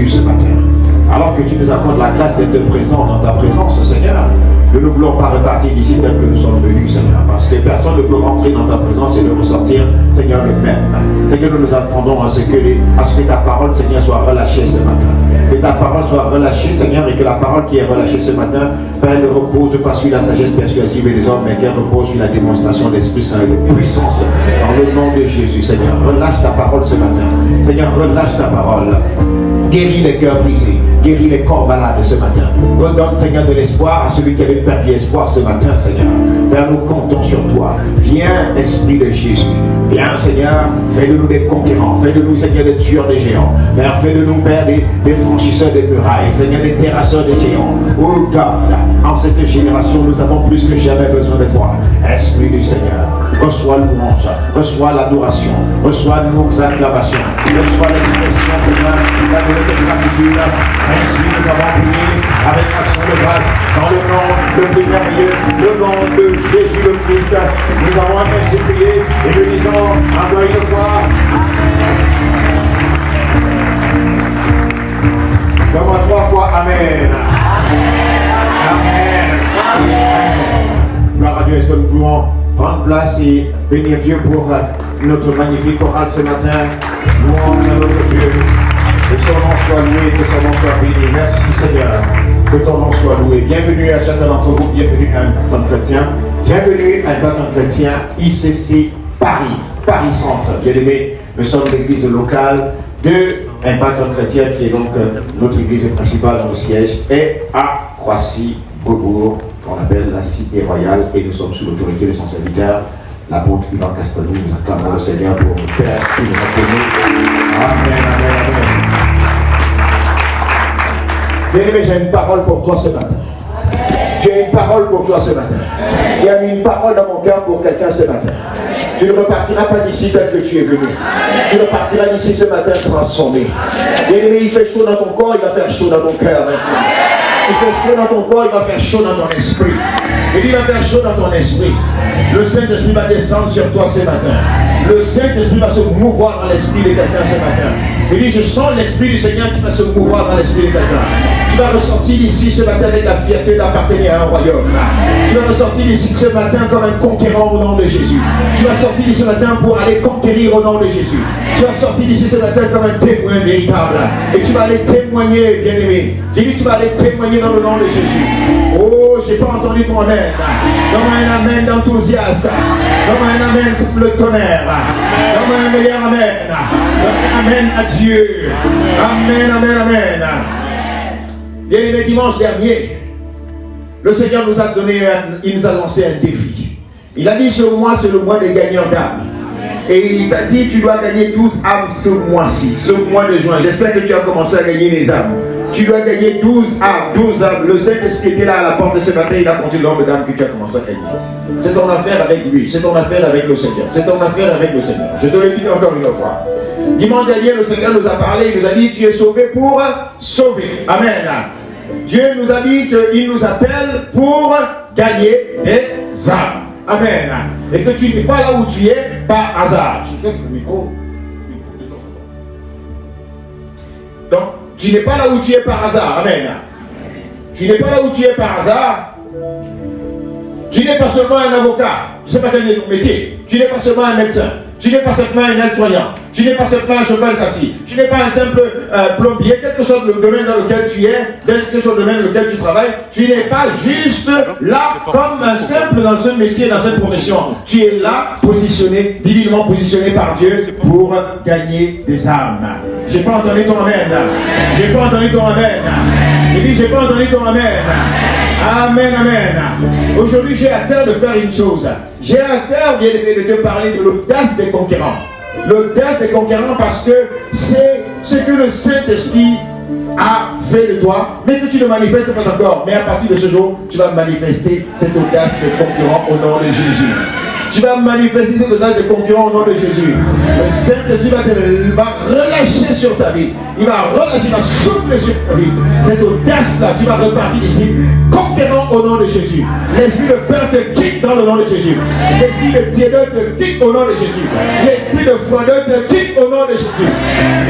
venus ce matin. Alors que tu nous accordes la grâce d'être présents dans ta présence, Seigneur, nous ne voulons pas repartir d'ici tel que nous sommes venus, Seigneur, parce que personne ne peut rentrer dans ta présence et ne ressortir, Seigneur, le même. Seigneur, nous nous attendons à ce que ta parole, Seigneur, soit relâchée ce matin. Que ta parole soit relâchée, Seigneur, et que la parole qui est relâchée ce matin, Père, ne repose pas sur la sagesse persuasive des hommes, mais qu'elle repose sur la démonstration de l'Esprit Saint et de puissance. Dans le nom de Jésus, Seigneur, relâche ta parole ce matin. Seigneur, relâche ta parole. Guéris les cœurs brisés. Guéris les corps malades ce matin. Redonne, Seigneur, de l'espoir à celui qui avait perdu espoir ce matin, Seigneur. Père, nous comptons sur toi. Viens, Esprit de Jésus. Viens, Seigneur, fais de nous des conquérants. Fais de nous, Seigneur, des tueurs des géants. Père, fais de nous, Père, des franchisseurs des murailles. Seigneur, des terrasseurs des géants. Oh God, en cette génération, nous avons plus que jamais besoin de toi. Esprit du Seigneur, reçois louange, reçois l'adoration, reçois nos acclamations, reçois l'expression, Seigneur, de gratitude. Ainsi nous avons prié avec action de grâce dans le nom le plus merveilleux, le nom de Jésus le Christ. Nous avons ainsi prié et nous disons encore une fois comme à 3 fois Amen. Amen. Amen. Gloire à Dieu, est-ce que nous pouvons prendre place et bénir Dieu pour notre magnifique chorale ce matin. Louange à notre Dieu. Que son nom soit loué, que son nom soit béni. Merci Seigneur, que ton nom soit loué. Bienvenue à chacun d'entre vous, bienvenue à Impact Chrétien. Bienvenue à Impact Chrétien, ICC Paris, Paris Centre. Bien-aimés, nous sommes l'église locale de Impact Chrétien, qui est donc notre église principale dans le siège, et à Croissy-Beaubourg, qu'on appelle la Cité Royale, et nous sommes sous l'autorité de son serviteur, l'apôtre Yvan Castalou. Nous acclamons le Seigneur pour notre Père qui nous a connus. Amen, amen, amen. Bien-aimé, j'ai une parole pour toi ce matin. J'ai une parole pour toi ce matin. Il y a une parole dans mon cœur pour quelqu'un ce matin. Tu ne repartiras pas d'ici tel que tu es venu. Tu repartiras d'ici ce matin transformé. Bien-aimé, il fait chaud dans ton corps, il va faire chaud dans ton cœur maintenant. Il fait chaud dans ton corps, il va faire chaud dans ton esprit. Et il va faire chaud dans ton esprit. Le Saint-Esprit va descendre sur toi ce matin. Le Saint-Esprit va se mouvoir dans l'esprit de quelqu'un ce matin. Il dit, je sens l'Esprit du Seigneur qui va se mouvoir dans l'esprit de quelqu'un. Tu vas ressortir ici ce matin avec la fierté d'appartenir à un royaume. Tu vas ressortir ici ce matin comme un conquérant au nom de Jésus. Tu vas sortir ici ce matin pour aller conquérir au nom de Jésus. Tu vas sortir ici ce matin comme un témoin véritable. Et tu vas aller témoigner, bien-aimé. J'ai dit, tu vas aller témoigner dans le nom de Jésus. Oh, j'ai pas entendu ton amen. Donne-moi un amen d'enthousiaste. Donne-moi un amen comme le tonnerre. Donne-moi un meilleur amen. Donne-moi un amen à Dieu. Amen, amen, amen. Bien-aimé, dimanche dernier, le Seigneur nous a donné, il nous a lancé un défi. Il a dit, ce mois, c'est le mois des gagnants d'âmes. Et il t'a dit, tu dois gagner 12 âmes ce mois-ci, ce mois de juin. J'espère que tu as commencé à gagner les âmes. Tu dois gagner 12 âmes, 12 âmes. Le Saint-Esprit était là à la porte de ce matin, il a compté le nombre d'âmes que tu as commencé à gagner. C'est ton affaire avec lui, c'est ton affaire avec le Seigneur. C'est ton affaire avec le Seigneur. Je te le dis encore une fois. Dimanche dernier, le Seigneur nous a parlé, il nous a dit, tu es sauvé pour sauver. Amen. Dieu nous a dit qu'il nous appelle pour gagner des âmes. Amen. Et que tu n'es pas là où tu es par hasard. Je fais le micro. Donc, tu n'es pas là où tu es par hasard. Amen. Tu n'es pas là où tu es par hasard. Tu n'es pas seulement un avocat. Je ne sais pas quel est ton métier. Tu n'es pas seulement un médecin. Tu n'es pas simplement un aide-soignant. Tu n'es pas simplement un chauffeur de taxi. Tu n'es pas un simple plombier. Quel que soit le domaine dans lequel tu es, quel que soit le domaine dans lequel tu travailles, tu n'es pas juste là comme un simple dans ce métier, dans cette profession. Tu es là, positionné, divinement positionné par Dieu pour gagner des âmes. J'ai pas entendu ton amen. J'ai pas entendu ton amen. Il dit, j'ai pas entendu ton amen. Amen, amen. Aujourd'hui, j'ai à cœur de faire une chose. J'ai à cœur, bien aimé, de te parler de l'audace des conquérants. L'audace des conquérants parce que c'est ce que le Saint-Esprit a fait de toi, mais que tu ne manifestes pas encore. Mais à partir de ce jour, tu vas manifester cette audace des conquérants au nom de Jésus. Tu vas manifester cette audace de concurrent au nom de Jésus. Le Saint-Esprit va relâcher sur ta vie. Il va relâcher, il va souffler sur ta vie. Cette audace-là, tu vas repartir d'ici conquérant au nom de Jésus. L'esprit de peur te quitte dans le nom de Jésus. L'esprit de tiédeur te quitte au nom de Jésus. L'esprit de fraudeur te quitte au nom de Jésus.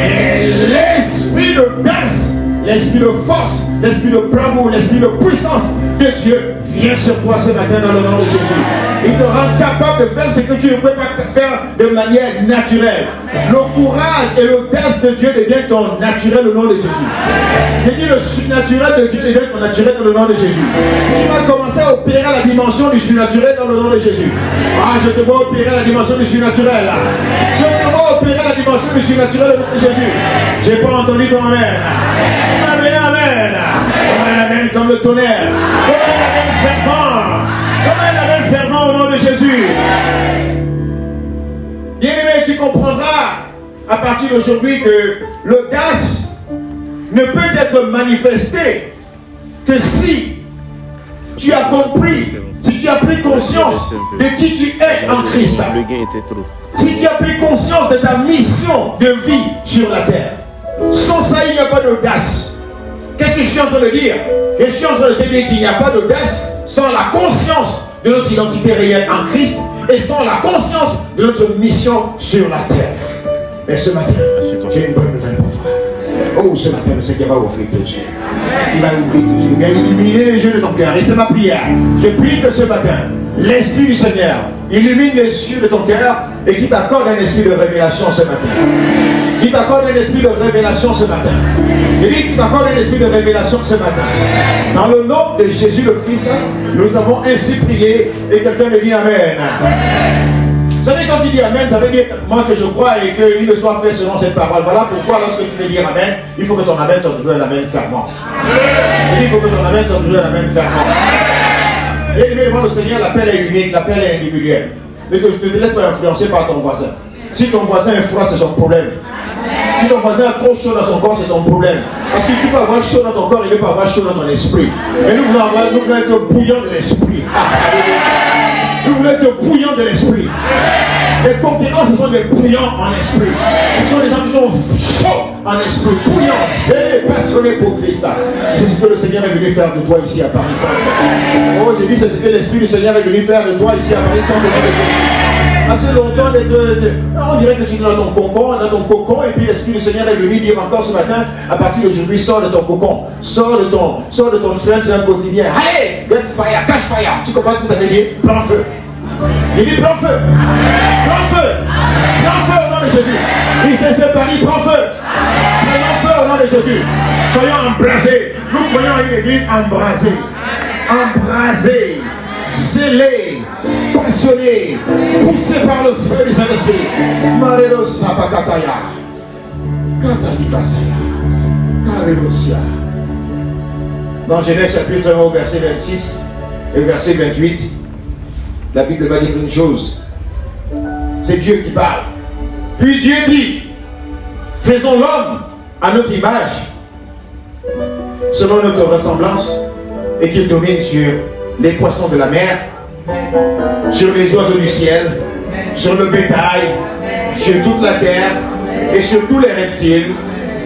Et l'esprit d'audace, l'esprit de force, l'esprit de bravoure, l'esprit de puissance de Dieu vient sur toi ce matin dans le nom de Jésus. Il te rend capable de faire ce que tu ne peux pas faire de manière naturelle. Le courage et l'audace de Dieu devient ton naturel au nom de Jésus. J'ai dit le surnaturel de Dieu devient ton naturel dans le nom de Jésus. Tu vas commencer à opérer à la dimension du surnaturel dans le nom de Jésus. Ah, je te vois opérer à la dimension du surnaturel. Je te vois opérer à la dimension du surnaturel au nom de Jésus. J'ai pas entendu ton amen. Amen, amen. Amen, amen, comme le tonnerre. Amen, fervent. Amen, fervent au nom de Jésus. Bien-aimé, tu comprendras à partir d'aujourd'hui que l'audace ne peut être manifestée que si tu as compris, si tu as pris conscience de qui tu es en Christ. Si tu as pris conscience de ta mission de vie sur la terre. Sans ça, il n'y a pas d'audace. Qu'est-ce que je suis en train de dire? Je suis en train de te dire qu'il n'y a pas d'audace sans la conscience de notre identité réelle en Christ et sans la conscience de notre mission sur la terre. Mais ce matin, j'ai une bonne nouvelle pour toi. Oh, ce matin, le Seigneur va ouvrir tes yeux. Il va ouvrir tes yeux. Il va illuminer les yeux de ton cœur. Et c'est ma prière. Je prie que ce matin, l'Esprit du Seigneur illumine les yeux de ton cœur et qu'il t'accorde un esprit de révélation ce matin. Il t'accorde un esprit de révélation ce matin. Il dit qu'il t'accorde un esprit de révélation ce matin. Dans le nom de Jésus le Christ, nous avons ainsi prié et quelqu'un me dit Amen. Vous savez, quand il dit Amen, ça veut dire simplement que je crois et qu'il ne soit fait selon cette parole. Voilà pourquoi lorsque tu veux dire Amen, il faut que ton Amen soit toujours un Amen fermant. Il faut que ton Amen soit toujours un Amen fermant. Et devant le Seigneur, l'appel est unique, l'appel est individuel. Ne te laisse pas influencer par ton voisin. Si ton voisin est froid, c'est son problème. Si ton voisin a trop chaud dans son corps, c'est son problème. Parce que tu peux avoir chaud dans ton corps, il ne peut pas avoir chaud dans ton esprit. Mais nous voulons être bouillants de l'esprit. Nous voulons être bouillants de l'esprit. Les conquérants, ce sont des bouillants en esprit. Ce sont des gens qui sont chauds en esprit, bouillants, c'est passionnés pour Christ. C'est ce que le Seigneur est venu faire de toi ici à Paris Saint. Oh, j'ai dit, c'est ce que l'Esprit du Seigneur est venu faire de toi ici à Paris Saint. Assez longtemps on dirait que tu es dans ton cocon, et puis l'Esprit du Seigneur est venu dire encore ce matin, à partir d'aujourd'hui, sors de ton cocon, sors de ton train quotidien. Allez, get fire, catch fire. Tu comprends ce que ça veut dire? Prends feu. Il dit prends feu. Prends feu. Prends feu au nom de Jésus. Il s'est séparé, prends feu. Prenons feu au nom de Jésus. Soyons embrasés. Nous croyons à une église embrasée. Embrasée. Zélé, passionné, poussé par le feu du Saint-Esprit. Marelo Sapakataya, Katalibasaya, Karelosia. Dans Genèse chapitre 1 au verset 26 et verset 28, la Bible va dire une chose. C'est Dieu qui parle. Puis Dieu dit, faisons l'homme à notre image, selon notre ressemblance, et qu'il domine sur les poissons de la mer, sur les oiseaux du ciel, sur le bétail, sur toute la terre et sur tous les reptiles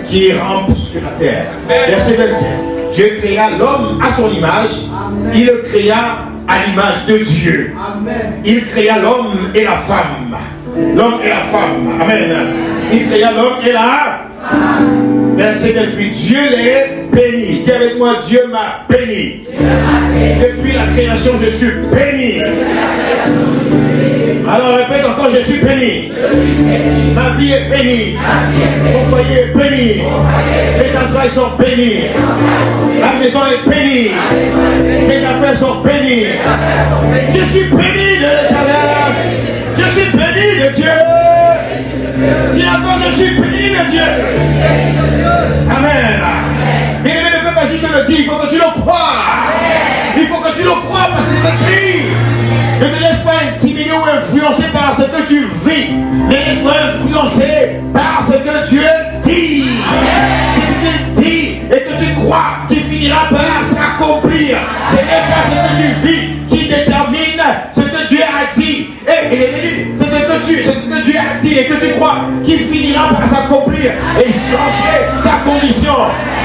qui rampent sur la terre. Verset 27. Dieu créa l'homme à son image, il le créa à l'image de Dieu. Il créa l'homme et la femme. L'homme et la femme. Amen. Il créa l'homme et la femme. Verset 28, Dieu les bénit. Dis avec moi, Dieu m'a béni. Depuis la création, je suis béni. Alors répète encore, je suis béni. Ma vie est bénie. Mon foyer est béni. Les entrailles sont bénies. La maison est bénie. Les affaires sont bénies. Je suis béni de l'Éternel. Je suis béni de Dieu. Dis encore, je suis béni de Dieu. Amen. Mais ne fais pas juste le dire, il faut que tu le crois. Il faut que tu le crois parce que c'est écrit. Ne te laisse pas intimider ou influencer par ce que tu vis. Ne laisse-toi influencer par ce que Dieu dit. C'est ce qu'il dit et que tu crois qu'il finira par s'accomplir. Ce n'est pas ce que tu vis qui détermine ce que Dieu a dit. Et c'est ce que Dieu a dit et que tu crois qu'il finira par s'accomplir et changer ta condition.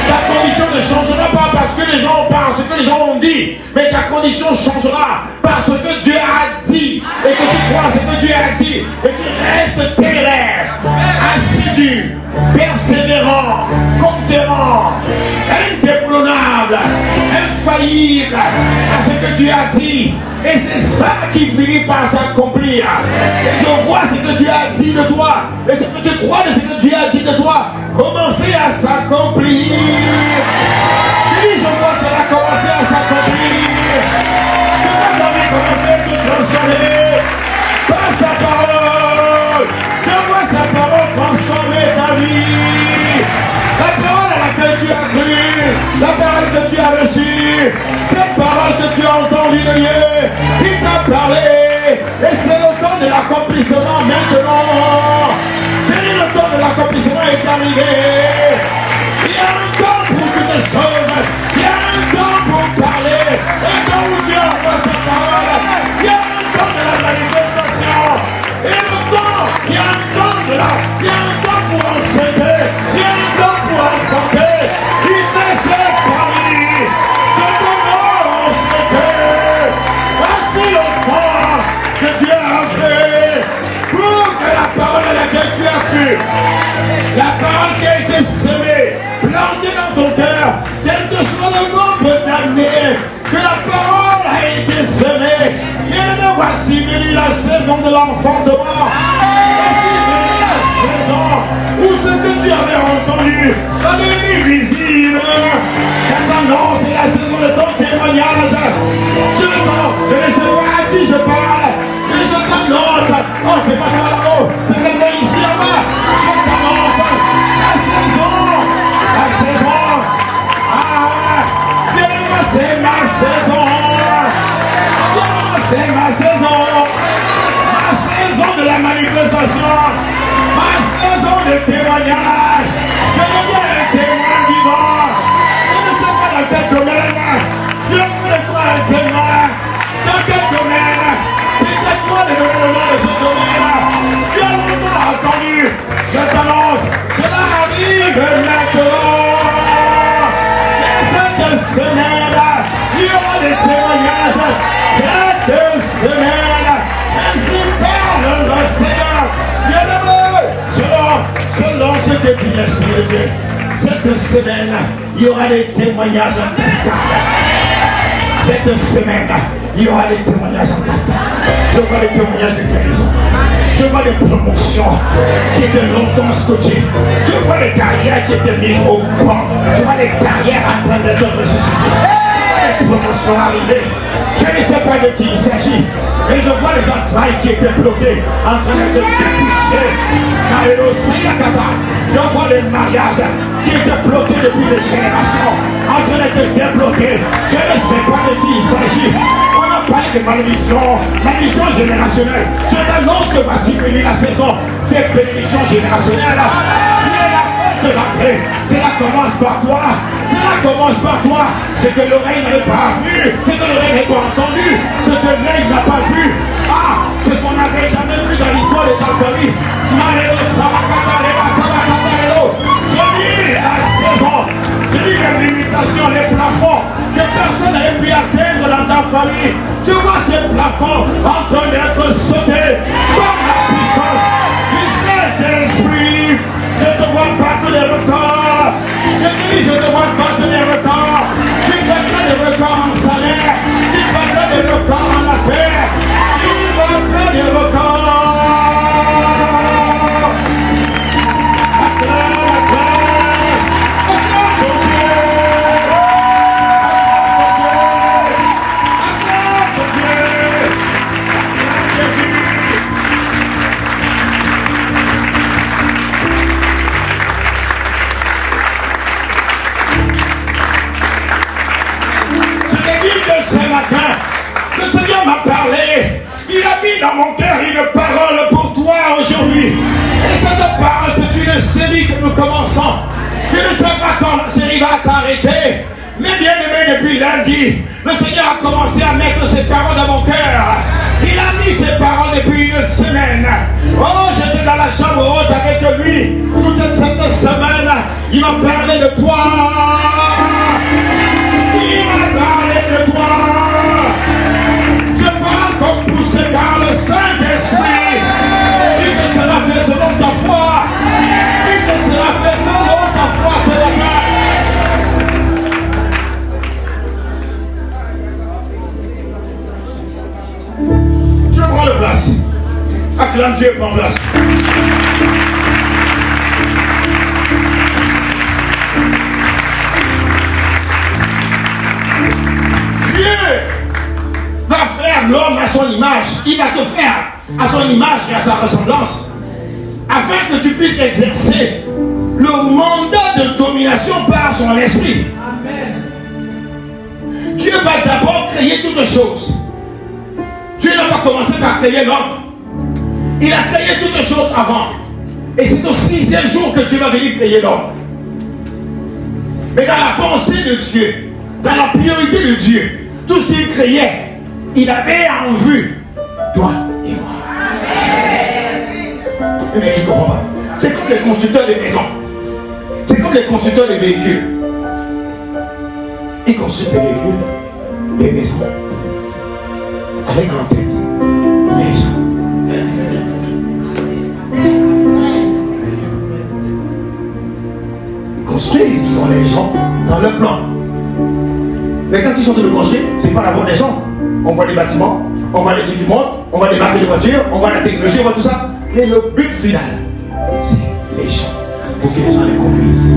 Ta condition ne changera pas parce que les gens parlent, ce que les gens ont dit, mais ta condition changera parce que Dieu a dit et que tu crois ce que Dieu a dit et tu restes téméraire, assidu, persévérant, conquérant, indéboulonnable, infaillible à ce que Dieu a dit. Et c'est ça qui finit par s'accomplir. Et je vois ce que Dieu a dit de toi. Et ce que tu crois de ce que Dieu a dit de toi commencer à s'accomplir. Oui, je vois cela commencer à s'accomplir. Je vois ta vie commencer à te transformer par sa parole. Je vois sa parole transformer ta vie. La parole à laquelle tu as cru, la parole que tu as reçue, cette parole que tu as entendue de Dieu, il t'a parlé, et c'est le temps de l'accomplissement maintenant. Le temps de l'accomplissement est arrivé. Il y a un temps pour toutes les choses, il y a un temps pour parler, un temps où Dieu envoie sa parole, il y a un temps de la manifestation, il y a un temps, il y a un temps il y a un temps pour enseigner, il y a un temps pour enchanter. Il sait c'est parmi je commence voici le temps que Dieu a fait pour que la parole à laquelle tu as cru, la parole qui a été semée, plantée dans ton cœur, quel que soit le nombre d'années que la parole a été semée, et voici venue la saison de l'enfantement. Voici venue la saison où ce que tu avais entendu va devenir visible. Maintenant, c'est la saison de ton témoignage. Je ne sais pas à qui je parle, mais je t'annonce. Oh, c'est pas toi là-haut, c'est quelqu'un ici là-bas. Je t'annonce la saison. Ah, viens-moi, c'est ma saison. Viens-moi, c'est ma saison. Ma saison de la manifestation. Ma saison de témoignage. Je deviens un témoin vivant. Je ne sais pas dans quel domaine. Dieu connaît toi un témoin. Dans quel domaine? C'est toi de donner le nom de ce domaine. Tu as longtemps entendu. Je t'annonce, cela arrive maintenant. C'est cette semaine. Il y aura des témoignages. Cette semaine. Ainsi parle le Seigneur. Selon ce que dit l'Esprit de Dieu, cette semaine, il y aura des témoignages en cascade. Cette semaine, il y aura des témoignages en cascade. Je vois des témoignages de guérison. Je vois des promotions qui étaient longtemps scotchées. Je vois des carrières qui étaient mises au banc. Je vois des carrières en train d'être ressuscitées. Les promotions arrivées. Je ne sais pas de qui il s'agit. Et je vois les entrailles qui étaient bloquées en train d'être débouchées. Je vois les mariages qui étaient bloqués depuis des générations en train d'être débloqués. Je ne sais pas de qui il s'agit. On a parlé de malédiction générationnelle. Je t'annonce que voici venue la saison des bénédictions générationnelles. Tu es la porte d'entrée. Cela commence par toi. Cela commence par toi. Ce que l'oreille n'avait pas vu, ce que l'oreille n'avait pas entendu, ce que l'œil n'a pas vu. Ah, ce qu'on n'avait jamais vu dans l'histoire de ta famille. Je dis la saison, je dis les limitations, les plafonds que personne n'avait pu atteindre dans ta famille. Je vois ces plafonds en train d'être sautés par la puissance du Saint-Esprit. Je te vois battre des records. Je te dis, je te vois battre des records. Tu battras des records en salaire. Tu battras des records en affaires. Tu battras des records. Le Seigneur m'a parlé. Il a mis dans mon cœur une parole pour toi aujourd'hui. Et cette parole, c'est une série que nous commençons. Je ne sais pas quand la série va t'arrêter. Mais bien aimé, bien-aimé, depuis lundi, le Seigneur a commencé à mettre ses paroles dans mon cœur. Il a mis ses paroles depuis une semaine. Oh, j'étais dans la chambre haute avec lui toute cette semaine. Il m'a parlé de toi. Il m'a parlé de toi. Je parle comme poussé par le Saint-Esprit. Et que cela fait selon ta foi. Et que cela fait selon ta foi, c'est la foi. Je prends le place. Acclame Dieu, prends place. Dieu va faire l'homme à son image. Il va te faire à son image et à sa ressemblance, afin que tu puisses exercer le mandat de domination par son esprit. Amen. Dieu va d'abord créer toutes choses. Dieu n'a pas commencé par créer l'homme. Il a créé toutes choses avant. Et c'est au 6e jour que Dieu va venir créer l'homme. Mais dans la pensée de Dieu, dans la priorité de Dieu, tout ce qu'il créait, il avait en vue toi et moi. Mais tu ne comprends pas. C'est comme les constructeurs de maisons. C'est comme les constructeurs de véhicules. Ils construisent des véhicules, des maisons, avec en tête les gens. Ils construisent, ils ont les gens dans leur plan. Mais quand ils sont en train de construire, c'est pas la bonne des gens. On voit les bâtiments, on voit les trucs qui montent, on voit les marques de voitures, on voit la technologie, on voit tout ça. Mais le but final, c'est les gens. Pour que les gens les conduisent.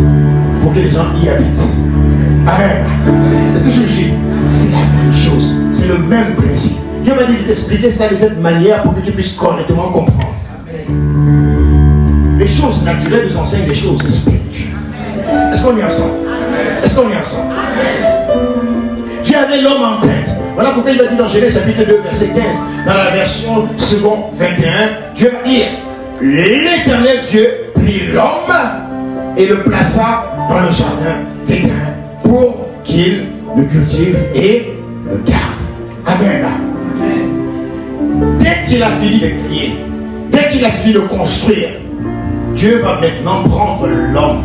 Pour que les gens y habitent. Amen. Est-ce que je me suis? C'est la même chose. C'est le même principe. Dieu m'a dit de t'expliquer ça de cette manière pour que tu puisses correctement comprendre. Les choses naturelles nous enseignent des choses spirituelles. Est-ce qu'on est ensemble? Est-ce qu'on est ensemble? Dieu avait l'homme en tête. Voilà pourquoi il a dit dans Genèse chapitre 2, verset 15, dans la version second 21, Dieu va dire, l'Éternel Dieu prit l'homme et le plaça dans le jardin d'Éden pour qu'il le cultive et le garde. Amen. Dès qu'il a fini de créer, dès qu'il a fini de construire, Dieu va maintenant prendre l'homme.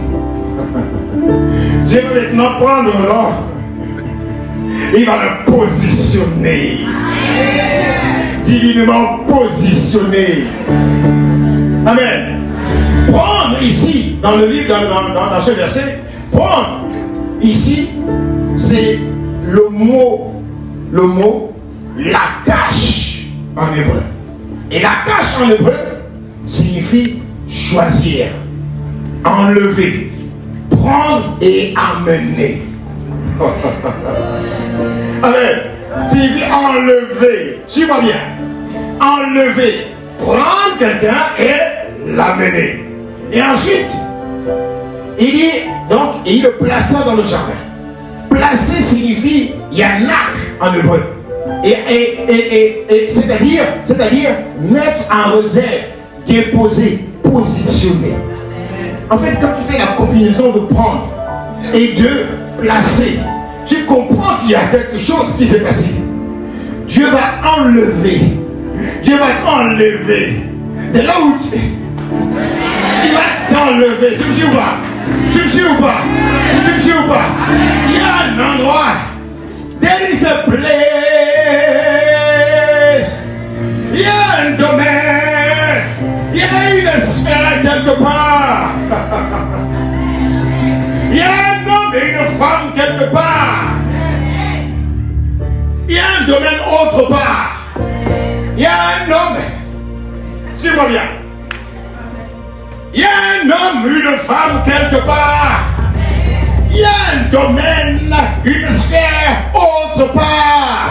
Dieu va maintenant prendre l'homme. Il va le positionner. Divinement positionné. Amen. Prendre ici, dans le livre, dans ce verset, prendre ici, c'est le mot lakash en hébreu. Et lakash en hébreu signifie choisir, enlever, prendre et amener. Amen. Signifie enlever. Suis-moi bien. Enlever. Prendre quelqu'un et l'amener. Et ensuite, il dit, donc, il le plaça dans le jardin. Placer signifie yanak en hébreu. Et c'est-à-dire mettre en réserve, déposer, positionner. En fait, quand tu fais la combinaison de prendre et de placer, tu comprends qu'il y a quelque chose qui s'est passé. Dieu va enlever. Dieu va t'enlever. De là où tu es. Il va t'enlever. Tu me suis ou pas? Tu me suis ou pas? Tu me suis ou pas? Il y a un endroit. There is a place. Il y a un domaine. Il y a une sphère quelque part. Il y a un homme et une femme quelque part. Il y a un domaine autre part. Il y a un homme. Suis-moi bien. Il y a un homme, une femme quelque part. Il y a un domaine, une sphère autre part.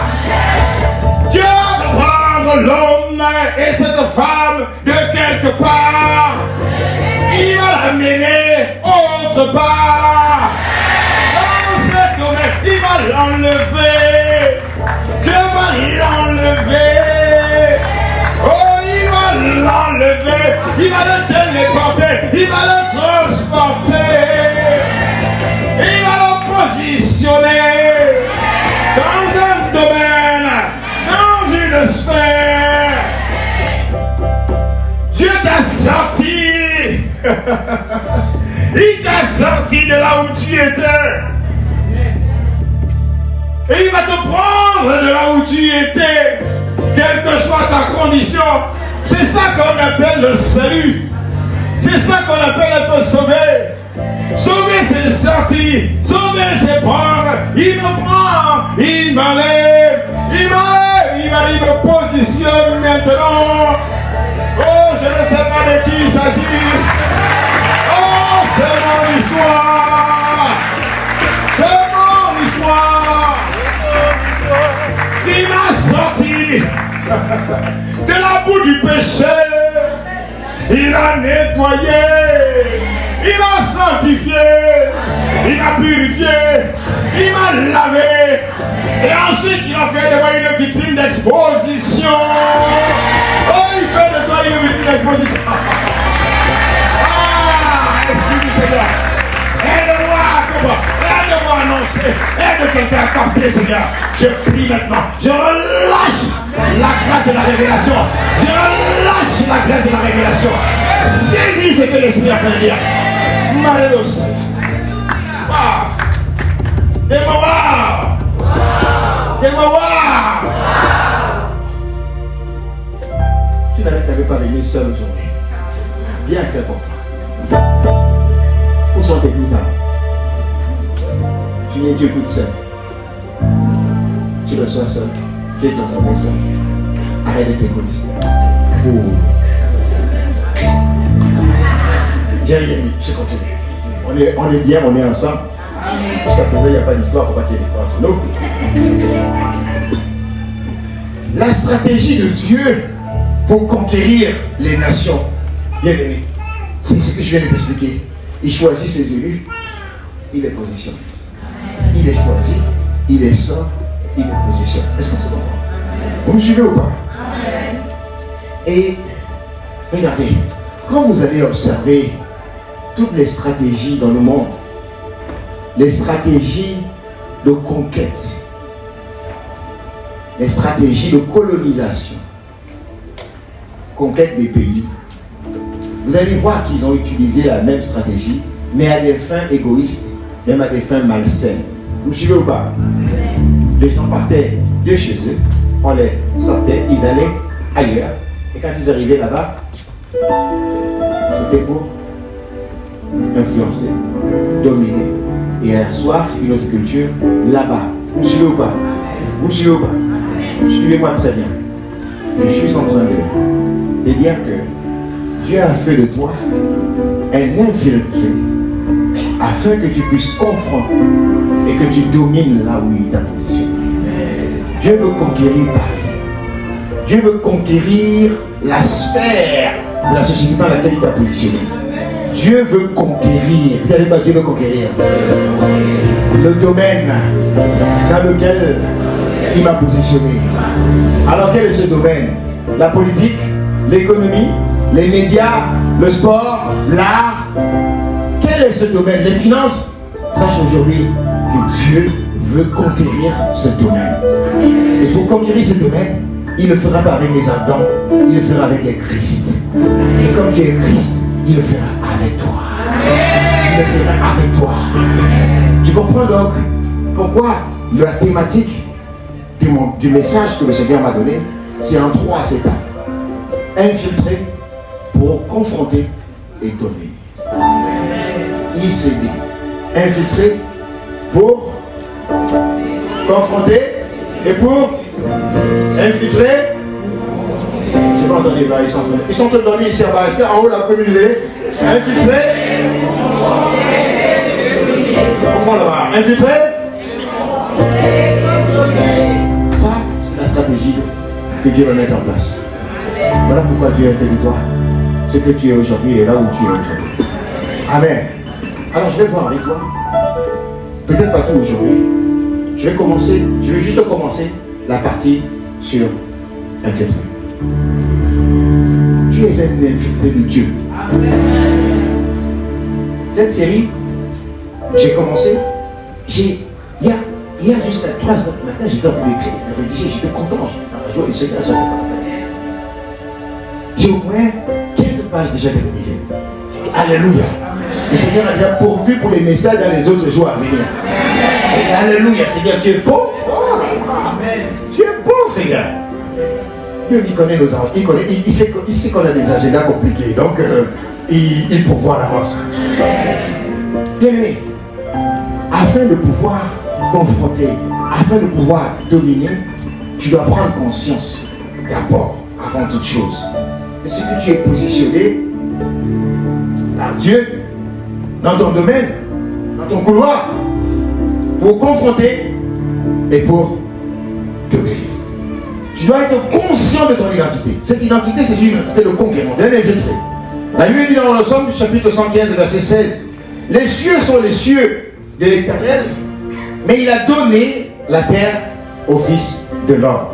Dieu va prendre l'homme et cette femme de quelque part. Il va l'amener autre part. Dans ce domaine, il va l'enlever. Dieu va l'enlever. Oh, il va l'enlever. Il va le téléporter. Il va le transporter. Il va le positionner. Il t'a sorti de là où tu étais. Et il va te prendre de là où tu étais, quelle que soit ta condition. C'est ça qu'on appelle le salut. C'est ça qu'on appelle être sauvé. Sauver, c'est sortir. Sauver, c'est prendre. Il me prend, il m'enlève, il me positionne maintenant. Oh, je ne sais pas de qui il s'agit. Oh, c'est mon histoire. C'est mon histoire. Il m'a sorti de la boue du péché. Il a nettoyé. Il a sanctifié. Il a purifié. Il m'a lavé. Et ensuite, il a fait de moi une vitrine d'exposition. Oh, il fait de toi une vitrine d'exposition. Ah, Esprit du Seigneur. Aide-moi à annoncer. Aide quelqu'un à capter, Seigneur. Je prie maintenant. Je relâche la grâce de la révélation. Je relâche la grâce de la révélation. Saisis ce que l'Esprit a fait de dire. Malheureusement. Des moments. Des moments. Tu n'avais pas venu seul aujourd'hui. Bien fait pour toi. Où sont tes cousins? Tu viens Dieu toute seul. Tu reçois seul. Tu es transformé seul. Arrête de t'égoïster. J'ai rien dit, je continue. On est bien, on est ensemble. Jusqu'à présent, il n'y a pas d'histoire, il ne faut pas qu'il y ait d'histoire entre nous. La stratégie de Dieu pour conquérir les nations, bien aimé, c'est ce que je viens de t'expliquer. Il choisit ses élus, il les positionne. Il les choisit, il les sort, il les positionne. Est-ce qu'on se comprend? Vous me suivez ou pas? Et regardez, quand vous allez observer toutes les stratégies dans le monde, les stratégies de conquête, les stratégies de colonisation, conquête des pays, vous allez voir qu'ils ont utilisé la même stratégie, mais à des fins égoïstes, même à des fins malsaines. Vous me suivez ou pas? Les gens partaient de chez eux, on les sortait, ils allaient ailleurs, et quand ils arrivaient là-bas, c'était pour influencer, dominer et asseoir une autre culture là-bas. Vous me suivez ou pas? Vous me suivez ou pas? Suivez-moi très bien. Je suis en train de dire que Dieu a fait de toi un infiltré afin que tu puisses confronter et que tu domines là où il t'a positionné. Dieu veut conquérir Paris. Dieu veut conquérir la sphère de la société dans laquelle il t'a positionné. Dieu veut conquérir. Vous savez pas, Dieu veut conquérir le domaine dans lequel il m'a positionné. Alors quel est ce domaine? La politique, l'économie, les médias, le sport, l'art. Quel est ce domaine? Les finances? Sache aujourd'hui que Dieu veut conquérir ce domaine. Et pour conquérir ce domaine, il ne le fera pas avec les Adams, il le fera avec les Christ. Et comme tu es Christ, il le fera avec toi. Il le fera avec toi. Tu comprends donc pourquoi la thématique du message que le Seigneur m'a donné, c'est en 3 étapes. Infiltrer pour confronter et dominer. ICD. Infiltrer pour confronter et pour infiltrer. Je n'ai pas entendu là, ils sont tous dormis ici en bas. Est-ce qu'en haut la communauté? Infiltrer. Au fond là-bas. Infiltrer. Ça, c'est la stratégie que Dieu va mettre en place. Voilà pourquoi Dieu a fait de toi ce que tu es aujourd'hui et là où tu es aujourd'hui. Amen. Alors je vais voir avec toi. Peut-être pas tout aujourd'hui. Je vais juste commencer la partie sur infiltré. Tu es un infiltré de Dieu. Cette série, j'ai commencé, hier jusqu'à 3h du matin, j'étais en train d'écrire, de rédiger, j'étais content, dans la joie du Seigneur, ça fait pas la peine. J'ai au moins 15 pages déjà de rédiger. Alléluia. Le Seigneur a déjà pourvu pour les messages dans les autres jours à venir. Et alléluia, Seigneur, tu es bon. Oh, tu es bon, Seigneur. Dieu, il connaît nos enfants. Il sait qu'on a des agendas compliqués. Donc, il pourvoit à l'avance. Bien aimé, afin de pouvoir confronter, afin de pouvoir dominer, tu dois prendre conscience d'abord, avant toute chose, de ce que tu es positionné par Dieu dans ton domaine, dans ton couloir, pour confronter et pour dominer. Tu dois être conscient de ton identité. Cette identité, c'est une identité de conquérant, d'un infiltré. La Bible dit dans le Somme, chapitre 115, verset 16, les cieux sont les cieux de l'Éternel, mais il a donné la terre au Fils de l'homme.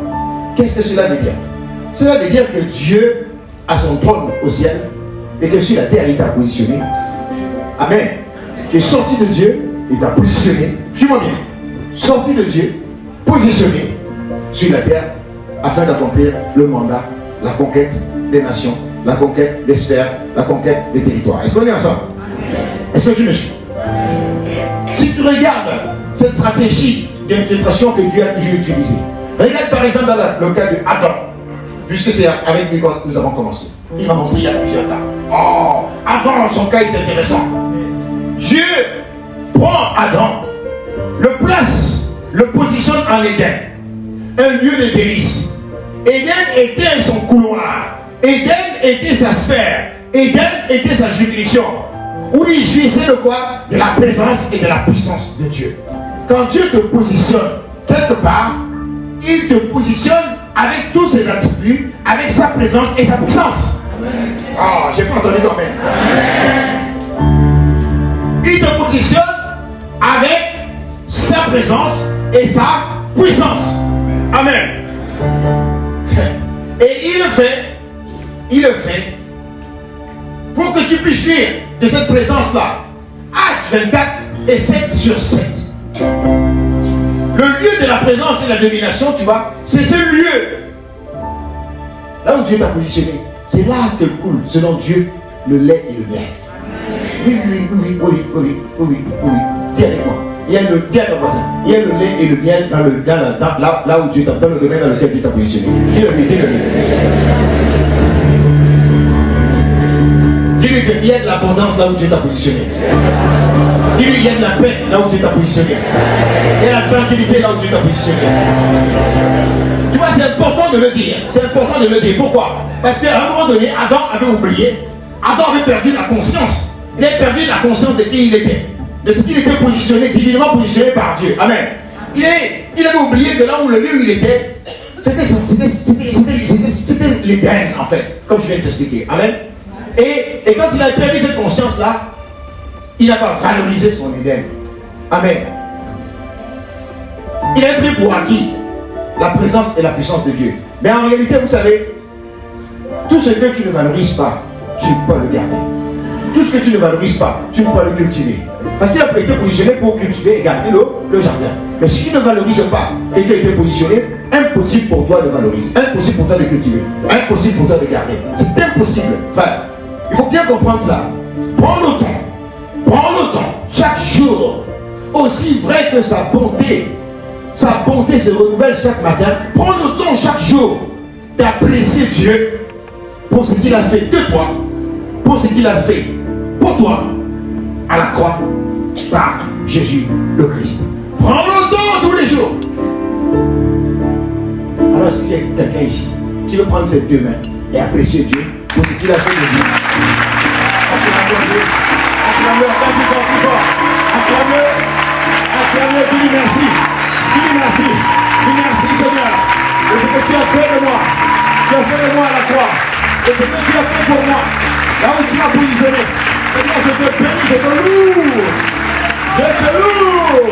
Qu'est-ce que cela veut dire? Cela veut dire que Dieu a son trône au ciel et que sur la terre, il t'a positionné. Amen. Tu es sorti de Dieu, il t'a positionné. Suis-moi bien. Sorti de Dieu, positionné sur la terre afin d'accomplir le mandat, la conquête des nations, la conquête des sphères, la conquête des territoires. Est-ce qu'on est ensemble? Est-ce que tu me suis? Si tu regardes cette stratégie d'infiltration que Dieu a toujours utilisée, regarde par exemple dans le cas de Adam, puisque c'est avec lui que nous avons commencé. Il m'a montré il y a plusieurs temps. Oh, Adam, son cas est intéressant. Dieu prend Adam, le place, le positionne en Éden, un lieu de délice. Éden était son couloir, Éden était sa sphère, Éden était sa juridiction, où il jouissait de quoi? De la présence et de la puissance de Dieu. Quand Dieu te positionne quelque part, il te positionne avec tous ses attributs, avec sa présence et sa puissance. Ah, j'ai pas entendu toi-même. Il te positionne avec sa présence et sa puissance. Amen. Et il le fait pour que tu puisses jouir de cette présence-là. H24 et 7 sur 7. Le lieu de la présence et de la domination, tu vois, c'est ce lieu. Là où Dieu t'a positionné, c'est là que coule, selon Dieu, le lait et le miel. Oui. Dis avec moi. Il y a le, dis à ton voisin, il y a le lait et le miel là où Dieu t'a, dans le domaine dans lequel Dieu t'a positionné. Dis-le-lui. Dis-lui qu'il y a de l'abondance là où Dieu t'a positionné. Dis-lui qu'il y a de la paix là où Dieu t'a positionné. Il y a la tranquillité là où Dieu t'a positionné. Tu vois, c'est important de le dire. C'est important de le dire. Pourquoi? Parce qu'à un moment donné, Adam avait oublié. Adam avait perdu la conscience. Il avait perdu la conscience de qui il était. De ce qu'il était positionné, divinement positionné par Dieu. Amen. Il avait oublié que là où le lieu où il était, c'était l'Éden en fait. Comme je viens de t'expliquer. Amen. Et quand il a perdu cette conscience-là, il n'a pas valorisé son Éden. Amen. Il a pris pour acquis la présence et la puissance de Dieu. Mais en réalité, vous savez, tout ce que tu ne valorises pas, tu ne peux pas le garder. Tout ce que tu ne valorises pas, tu ne peux pas le cultiver. Parce qu'il a été positionné pour cultiver et garder le jardin. Mais si tu ne valorises pas et tu as été positionné, impossible pour toi de valoriser, impossible pour toi de cultiver, impossible pour toi de garder. C'est impossible. Enfin, il faut bien comprendre ça. Prends le temps, chaque jour, aussi vrai que sa bonté se renouvelle chaque matin. Prends le temps chaque jour d'apprécier Dieu pour ce qu'il a fait de toi, pour ce qu'il a fait pour toi à la croix par Jésus le Christ. Prends le temps tous les jours. Alors est-ce qu'il y a quelqu'un ici qui veut prendre ses deux mains et apprécier Dieu pour ce qu'il a fait de lui? Acclame-le, acclame-le, dis-lui merci. Dis merci Seigneur de ce que tu as fait de moi. Tu as fait de moi à la croix. Et ce que tu as fait pour moi, là où tu m'as positionné. Seigneur, je te bénis, je te loue.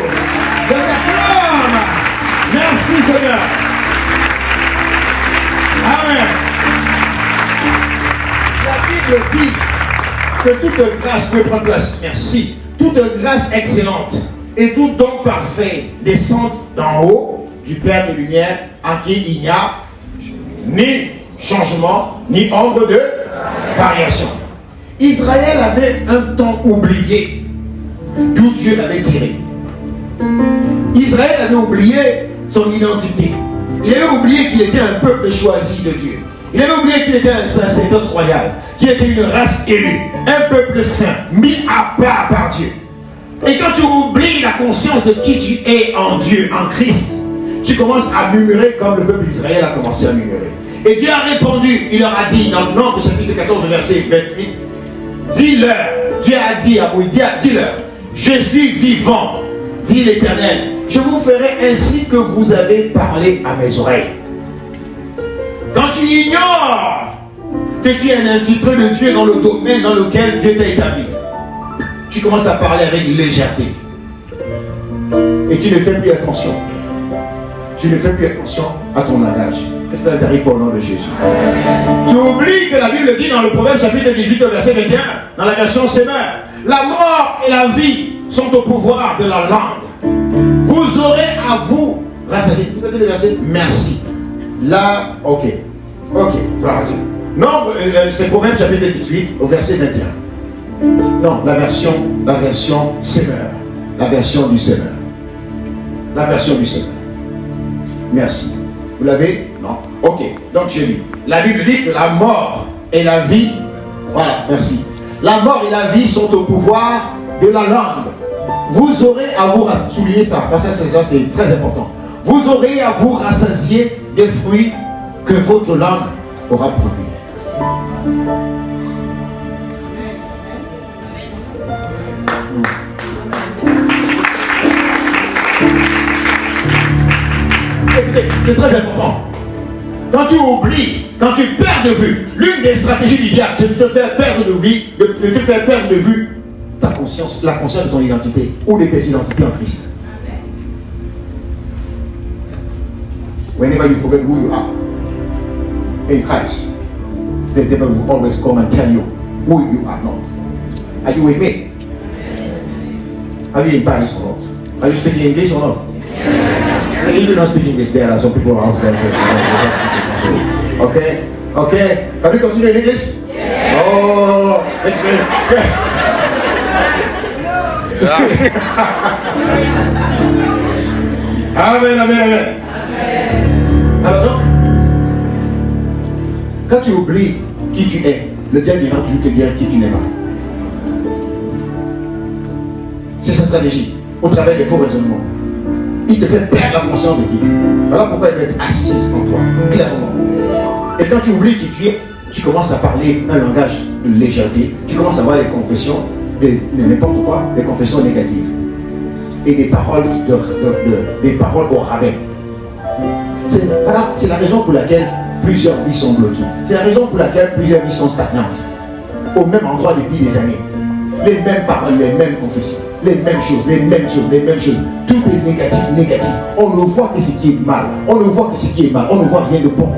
Je t'acclame. Merci Seigneur. Amen. La Bible dit que toute grâce peut prendre place. Merci. Toute grâce excellente et tout don parfait descend d'en haut du Père des Lumières, en qui il n'y a ni changement, ni ombre de variation. Israël avait un temps oublié d'où Dieu l'avait tiré. Israël avait oublié son identité. Il avait oublié qu'il était un peuple choisi de Dieu. Il avait oublié qu'il était un sacerdoce royal, qu'il était une race élue, un peuple saint, mis à part par Dieu. Et quand tu oublies la conscience de qui tu es en Dieu, en Christ, tu commences à murmurer comme le peuple d'Israël a commencé à murmurer. Et Dieu a répondu, il leur a dit dans le Nombre chapitre 14 verset 28, dis-leur, Dieu a dit à Moïse, dis-leur, je suis vivant, dit l'Éternel, je vous ferai ainsi que vous avez parlé à mes oreilles. Quand tu ignores que tu es un infiltré de Dieu dans le domaine dans lequel Dieu t'a établi, tu commences à parler avec légèreté. Et tu ne fais plus attention. Tu ne fais plus attention à ton langage. Que cela t'arrive au nom de Jésus. Tu oublies que la Bible dit dans le Proverbe chapitre 18 verset 21, dans la version Semeur, la mort et la vie sont au pouvoir de la langue. Vous aurez à vous rassasier. Vous avez le verset merci. Là, ok, gloire à Dieu. Non, c'est Proverbe chapitre 18 au verset 21. Non, la version Semeur. La version du Semeur. La version du Semeur. Merci. Vous l'avez? Non. Ok. Donc je lis. La Bible dit que la mort et la vie, voilà, merci. La mort et la vie sont au pouvoir de la langue. Vous aurez à vous rassasier, soulignez ça, parce que ça c'est très important. Vous aurez à vous rassasier des fruits que votre langue aura produits. Écoutez, c'est très important. Quand tu oublies, quand tu perds de vue, l'une des stratégies du diable, c'est de te faire perdre de vue ta conscience, la conscience de ton identité ou de tes identités en Christ. Whenever you forget who you are in Christ, the devil will always come and tell you who you are not. Are you with me? Are you in Paris or not? Are you speaking English or not? Yes. If you don't speak English, there are some people out there. Okay? Okay? Can we continue in English? Yes. Oh, yes. Amen, amen, amen. Alors donc, quand tu oublies qui tu es, le diable viendra toujours te dire qui tu n'es pas. C'est sa stratégie, au travers des faux raisonnements. Il te fait perdre la conscience de qui. Voilà pourquoi il veut être assis en toi, clairement. Et quand tu oublies qui tu es, tu commences à parler un langage de légèreté. Tu commences à avoir des confessions de n'importe quoi, des confessions négatives. Et des paroles des paroles au rabais. C'est la raison pour laquelle plusieurs vies sont bloquées. C'est la raison pour laquelle plusieurs vies sont stagnantes. Au même endroit depuis des années. Les mêmes paroles, les mêmes confessions, les mêmes choses. Tout est négatif. On ne voit que ce qui est mal. On ne voit rien de bon.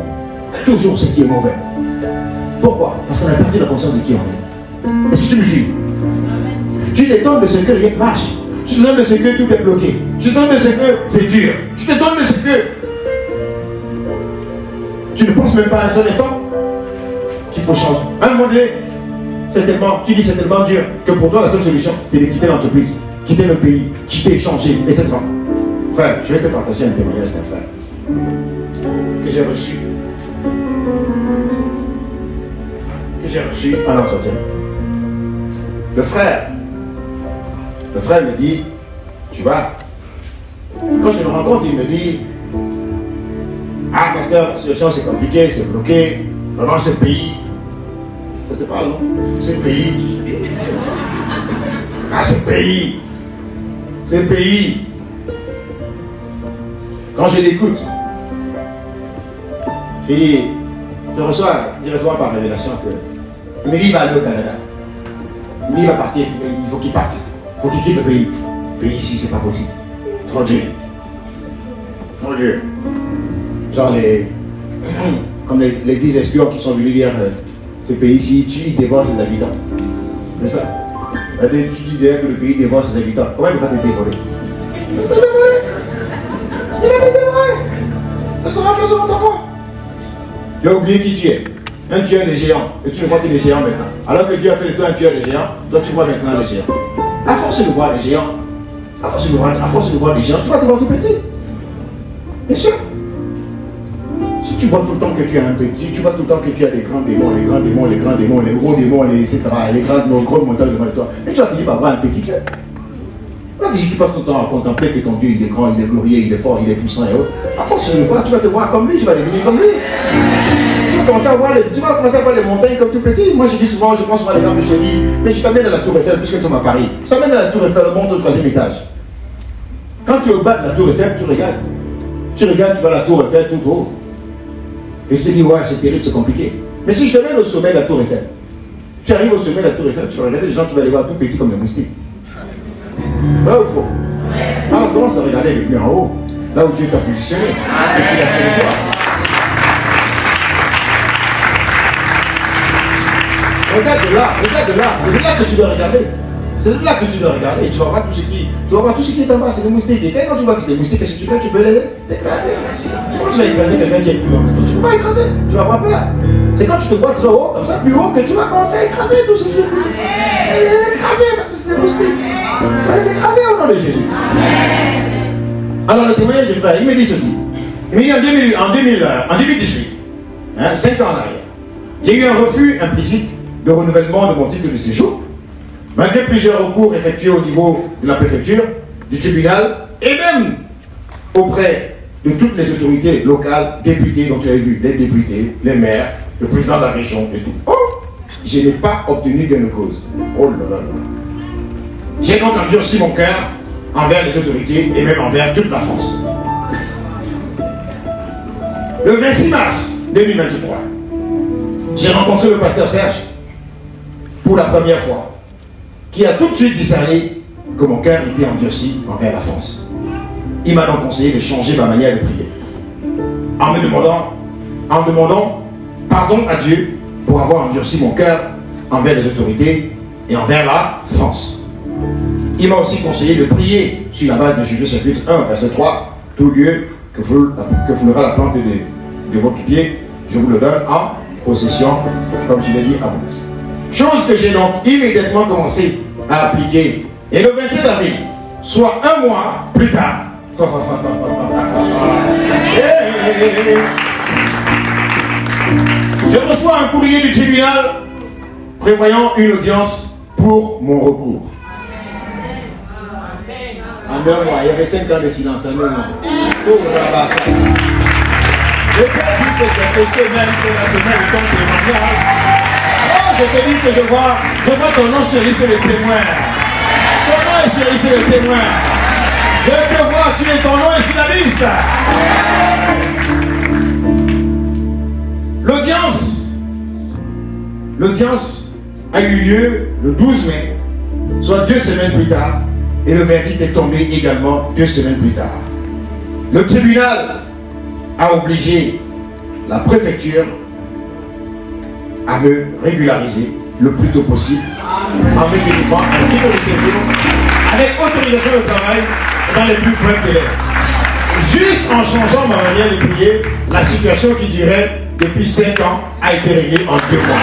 Toujours ce qui est mauvais. Pourquoi? Parce qu'on a perdu la conscience de qui on est. Est-ce que tu me suis? Tu t'étonnes de ce que rien ne marche. Tu te donnes de ce que tout est bloqué. Tu te donnes de ce que c'est dur. Tu te donnes de ce que tu ne penses même pas un seul instant qu'il faut changer. À un moment donné, c'est tellement dur que pour toi la seule solution, c'est de quitter l'entreprise, quitter le pays, quitter, changer, etc. Frère, je vais te partager un témoignage d'un frère que j'ai reçu. Un entretien. Le frère me dit, tu vois, quand je le rencontre, il me dit, ah, pasteur, la situation c'est compliqué, c'est bloqué, vraiment ce pays, ça te parle, non? Ce pays, ah, ce pays, quand je l'écoute, je dis, je reçois directement par révélation que, il me dit, il va aller au Canada, il va partir, il faut qu'il parte. Il faut qu'il quitte le pays. Le pays ici, c'est pas possible. Trop dur. Genre comme les 10 espions qui sont venus dire ce pays-ci, il dévore ses habitants. C'est ça. Tu disais que le pays dévore ses habitants. Comment il va te dévorer? Il va te dévorer. Ça sera fait selon ta foi. Tu as oublié qui tu es. un tueur de géants, et tu ne vois que des géants maintenant. Alors que Dieu a fait de toi un tueur de géants, toi tu vois maintenant les géants. À force de voir les géants, à force de voir les géants, tu vas te voir tout petit. Bien sûr. Si tu vois tout le temps que tu as un petit, tu vois tout le temps que tu as des grands démons, les gros démons, les gros démons, etc., les gros montagnes devant toi, et tu vas finir par avoir un petit cœur. Là, si tu passes ton temps à contempler que ton Dieu il est grand, il est glorieux, il est fort, il est puissant et autres, à force de le voir, tu vas te voir comme lui, tu vas devenir comme lui. Tu vas commencer à voir les montagnes comme tout petit. Moi, je dis souvent, je pense souvent à l'exemple, je dis, mais je t'amène à la Tour Eiffel, puisque tu m'as à Paris. Je t'amène à la Tour Eiffel, monte au 3e étage. Quand tu es au bas de la Tour Eiffel, tu regardes. Tu regardes, tu vas à la Tour Eiffel tout haut. Et je te dis, ouais, c'est terrible, c'est compliqué. Mais si je te mène au sommet de la Tour Eiffel, tu arrives au sommet de la Tour Eiffel, tu vas regarder les gens, tu vas les voir tout petits comme des moustiques. Vrai ou faux? Alors commence à regarder les plus en haut, là où Dieu t'a positionné. C'est ce qu'il a fait de toi. Regarde de là, c'est de là que tu dois regarder. C'est de là que tu dois regarder. Tu vas voir tout ce qui est en bas, c'est des moustiques. Et quand tu vois que c'est des moustiques, qu'est-ce que tu fais? Tu peux les écraser. Comment tu vas écraser quelqu'un qui est plus haut que toi? Tu ne peux pas écraser, tu vas avoir peur. C'est quand tu te vois très haut, comme ça, plus haut, que tu vas commencer à écraser tout ce qui est plus haut. Écraser, parce que c'est des moustiques. Tu vas les écraser au nom de Jésus. Alors le témoignage du frère, il me dit ceci. Il me dit en 2018, 5 ans en arrière, j'ai eu un refus implicite de renouvellement de mon titre de séjour, malgré plusieurs recours effectués au niveau de la préfecture, du tribunal, et même auprès de toutes les autorités locales, députés, donc tu avais vu, les députés, les maires, le président de la région et tout. Oh, je n'ai pas obtenu gain de cause. Oh là là là. J'ai donc endurci mon cœur envers les autorités et même envers toute la France. Le 26 mars 2023, j'ai rencontré le pasteur Serge pour la première fois, qui a tout de suite discerné que mon cœur était endurci envers la France. Il m'a donc conseillé de changer ma manière de prier, en me demandant pardon à Dieu pour avoir endurci mon cœur envers les autorités et envers la France. Il m'a aussi conseillé de prier sur la base de Juge chapitre 1, verset 3, tout lieu que foulera la plante de votre pied, je vous le donne en possession, comme je l'ai dit à Moïse. Chose que j'ai donc immédiatement commencé à appliquer. Et le 27 avril, soit un mois plus tard, je reçois un courrier du tribunal prévoyant une audience pour mon recours. En 2 mois, il y avait 5 ans de silence en 2 mois. Je peux dire que c'est la semaine du temps témoignage. Oh, je te dis que je vois ton nom sur la liste des témoins. Ton nom est sur la liste des témoins. Je te vois, ton nom est sur la liste. L'audience a eu lieu le 12 mai, soit 2 semaines plus tard, et le verdict est tombé également 2 semaines plus tard. Le tribunal a obligé la préfecture à me régulariser le plus tôt possible en me délivrant un titre de séjour avec autorisation de travail dans les plus brefs délais. Juste en changeant ma manière de prier, la situation qui durait depuis 5 ans a été réglée en 2 mois.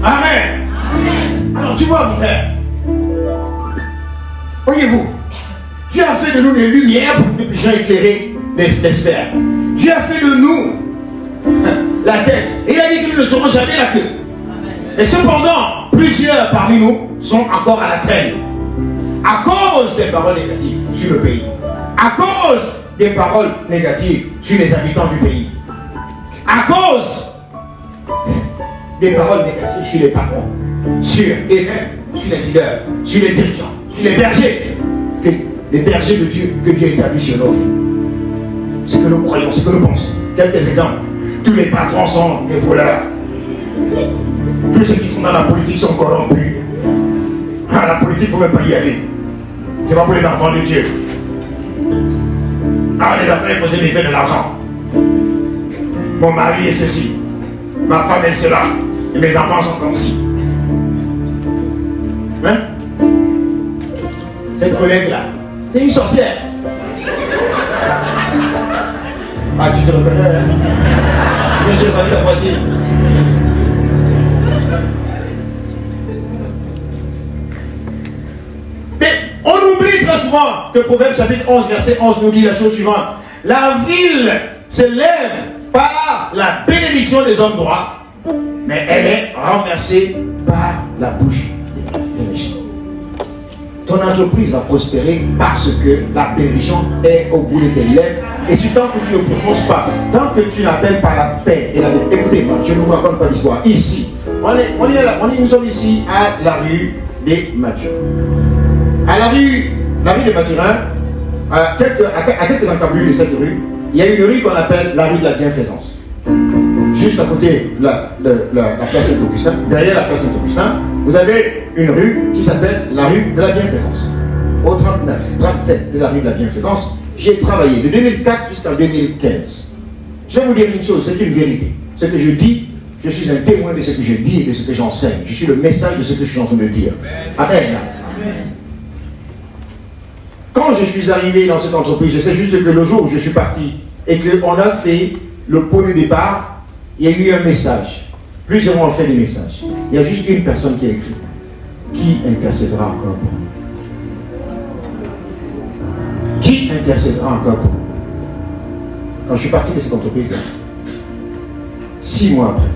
Amen. Alors tu vois mon frère, voyez-vous, Dieu a fait de nous des lumières pour que nous puissions éclairer les sphères. Dieu a fait de nous la tête. Et il a dit que nous ne serons jamais la queue. Et cependant, plusieurs parmi nous sont encore à la traîne. À cause des paroles négatives sur le pays. À cause des paroles négatives sur les habitants du pays. À cause des paroles négatives sur les patrons, sur eux-mêmes, sur les leaders, sur les dirigeants, sur les bergers, les bergers de Dieu que Dieu établit sur nos vies. Ce que nous croyons, ce que nous pensons. Quelques exemples. Tous les patrons sont des voleurs. Tous ceux qui sont dans la politique sont corrompus. Ah, la politique, il ne faut même pas y aller. C'est pas pour les enfants de Dieu. Ah, les affaires, il faut se faire de l'argent. Mon mari est ceci. Ma femme est cela. Et mes enfants sont comme ci. cette collègue-là, c'est une sorcière. Ah, tu te reconnais, hein? Tu reconnais ta voisine. Mais on oublie très souvent que Proverbe chapitre 11, verset 11 nous dit la chose suivante. La ville s'élève par la bénédiction des hommes droits, mais elle est renversée par la bouche des méchants. Ton entreprise va prospérer parce que la bénédiction est au bout de tes lèvres. Et si tant que tu ne prononces pas, tant que tu n'appelles pas la paix et la paix, écoutez-moi, je ne vous raconte pas l'histoire. Ici, nous sommes ici à la rue des Mathurin. À la rue des Mathurin, à quelques encablures de cette rue, il y a une rue qu'on appelle la rue de la Bienfaisance. Juste à côté de la place Saint-Augustin, derrière la place Saint-Augustin, vous avez une rue qui s'appelle la rue de la Bienfaisance. Au 37 de la rue de la Bienfaisance, j'ai travaillé de 2004 jusqu'en 2015. Je vais vous dire une chose, c'est une vérité. Ce que je dis, je suis un témoin de ce que je dis et de ce que j'enseigne. Je suis le message de ce que je suis en train de dire. Amen. Amen. Quand je suis arrivé dans cette entreprise, je sais juste que le jour où je suis parti et qu'on a fait le pot de départ, il y a eu un message. Plusieurs ont fait des messages. Il y a juste une personne qui a écrit. Qui intercédera encore pour nous? Qui intercédera encore pour nous? Quand je suis parti de cette entreprise-là, 6 mois après,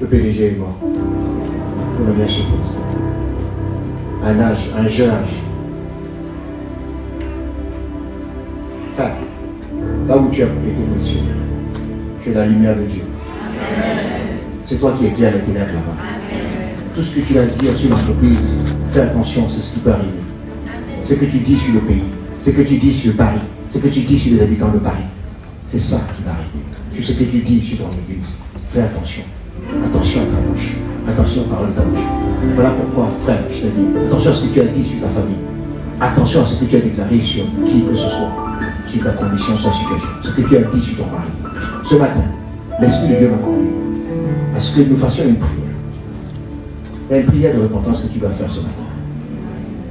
le PDG est mort. Pour la bien surprise. Un jeune âge. Enfin, là où tu as été positionné, tu es la lumière de Dieu. C'est toi qui éclaires les ténèbres là-bas. Tout ce que tu vas dire sur l'entreprise, fais attention, c'est ce qui peut arriver. Ce que tu dis sur le pays, ce que tu dis sur Paris, ce que tu dis sur les habitants de Paris, c'est ça qui va arriver. Sur ce que tu dis sur ton église, fais attention. Attention à ta bouche. Attention aux paroles de ta bouche. Voilà pourquoi, frère, je te dis, attention à ce que tu as dit sur ta famille. Attention à ce que tu as déclaré sur qui que ce soit, sur ta condition, sa situation, ce que tu as dit sur ton mari. Ce matin, l'Esprit de Dieu m'a conduit à ce que nous fassions une prière. Il y a une prière de repentance que tu dois faire ce matin.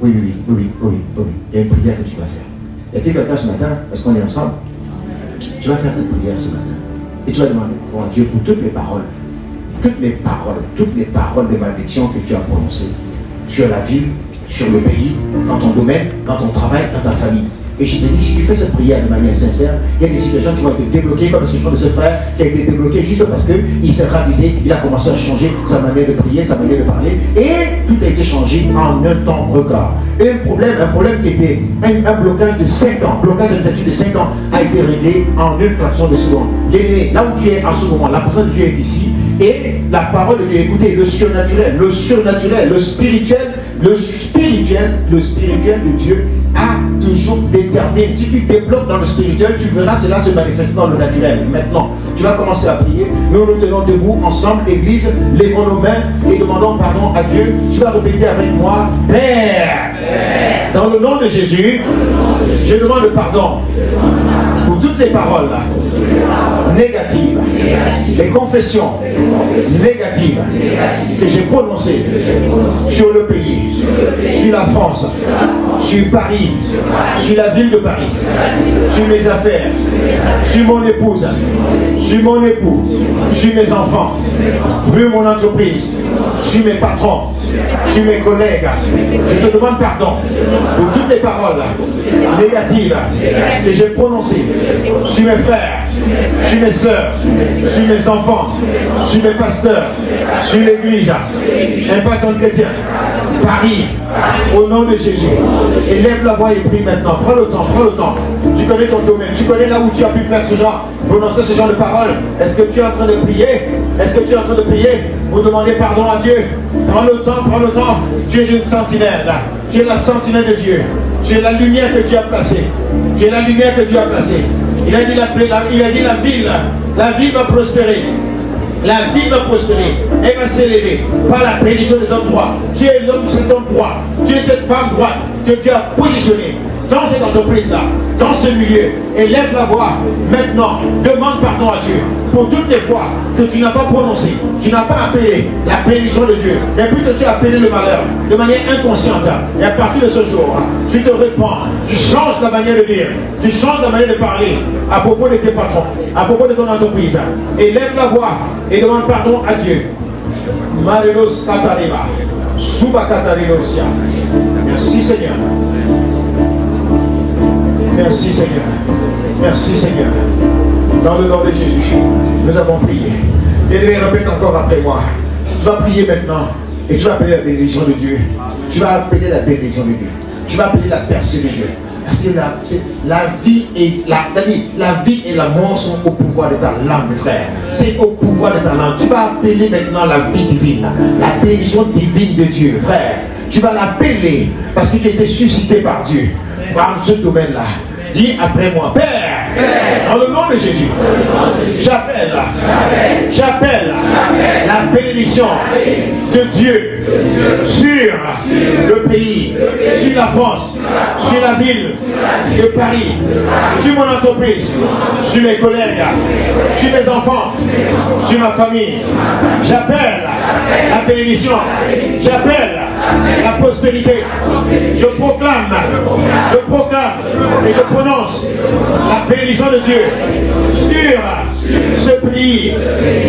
Oui. Il y a une prière que tu dois faire. Y a-t-il quelqu'un ce matin? Est-ce qu'on est ensemble? Tu vas faire cette prière ce matin. Et tu vas demander à Dieu pour toutes les paroles de malédiction que tu as prononcées sur la ville, sur le pays, dans ton domaine, dans ton travail, dans ta famille. Et je te dis, si tu fais cette prière de manière sincère, il y a des situations qui vont être débloquées, comme la situation de ce frère qui a été débloqué juste parce qu'il s'est ravisé, il a commencé à changer sa manière de prier, sa manière de parler, et tout a été changé en un temps record. Et un problème qui était un blocage de 5 ans, blocage de de 5 ans, a été réglé en une fraction de seconde. Bien-aimé, là où tu es en ce moment, la personne de Dieu est ici, et la parole de Dieu, écoutez, le surnaturel, le spirituel de Dieu a toujours déterminé. Si tu débloques dans le spirituel, tu verras cela se manifester dans le naturel. Maintenant, tu vas commencer à prier. Nous nous tenons debout ensemble, Église, lèvons nos mains et demandons pardon à Dieu. Tu vas répéter avec moi, Père, dans le nom de Jésus, je demande pardon pour toutes les paroles négatives, les confessions négatives que j'ai prononcées sur le pays, sur la France, sur Paris, sur la ville de Paris, sur mes affaires, sur mon épouse, sur mon époux, sur mes enfants, sur mon entreprise, sur mes patrons, sur mes collègues. Je te demande pardon pour toutes les paroles négatives que j'ai prononcées sur mes frères, sur mes soeurs, sur mes enfants, sur mes pasteurs, sur l'église, un passant chrétien, Paris, au nom de Jésus. Élève la voix et prie maintenant. Prends le temps. Tu connais ton domaine, tu connais là où tu as pu faire ce genre, prononcer ce genre de paroles. Est-ce que tu es en train de prier? Vous demandez pardon à Dieu. Prends le temps. Tu es une sentinelle là. Tu es la sentinelle de Dieu. Tu es la lumière que Dieu a placée. Il a dit la ville va prospérer. La vie va prospérer, elle va s'élever par la bénédiction des hommes droits. Tu es l'homme, cet homme droit, tu es cette femme droite que Dieu a positionnée dans cette entreprise-là, dans ce milieu. Élève la voix maintenant, demande pardon à Dieu pour toutes les fois que tu n'as pas prononcé, tu n'as pas appelé la bénédiction de Dieu, mais plutôt tu as appelé le malheur de manière inconsciente. Et à partir de ce jour, tu te répands, tu changes la manière de dire, tu changes la manière de parler à propos de tes patrons, à propos de ton entreprise. Et lève la voix et demande pardon à Dieu. Marelos Katareba, Suba Katarelosia. Merci Seigneur. Merci Seigneur. Merci Seigneur. Dans le nom de Jésus, nous avons prié. Et lui répète encore après moi. Tu vas prier maintenant et tu vas appeler la bénédiction de Dieu. Tu vas appeler la bénédiction de Dieu. Tu vas appeler la percée de Dieu. Parce que la vie et la mort sont au pouvoir de ta langue, frère. C'est au pouvoir de ta langue. Tu vas appeler maintenant la vie divine, la bénédiction divine de Dieu, frère. Tu vas l'appeler parce que tu as été suscité par Dieu. Dans ce domaine-là. Dis après moi, Père, dans le nom de Jésus, j'appelle la bénédiction de Dieu sur le pays, sur la France, sur la ville de Paris, sur mon entreprise, sur mes collègues, sur mes enfants, sur ma famille. J'appelle la bénédiction, j'appelle la prospérité. Je proclame et je prononce la bénédiction de Dieu sur ce pays,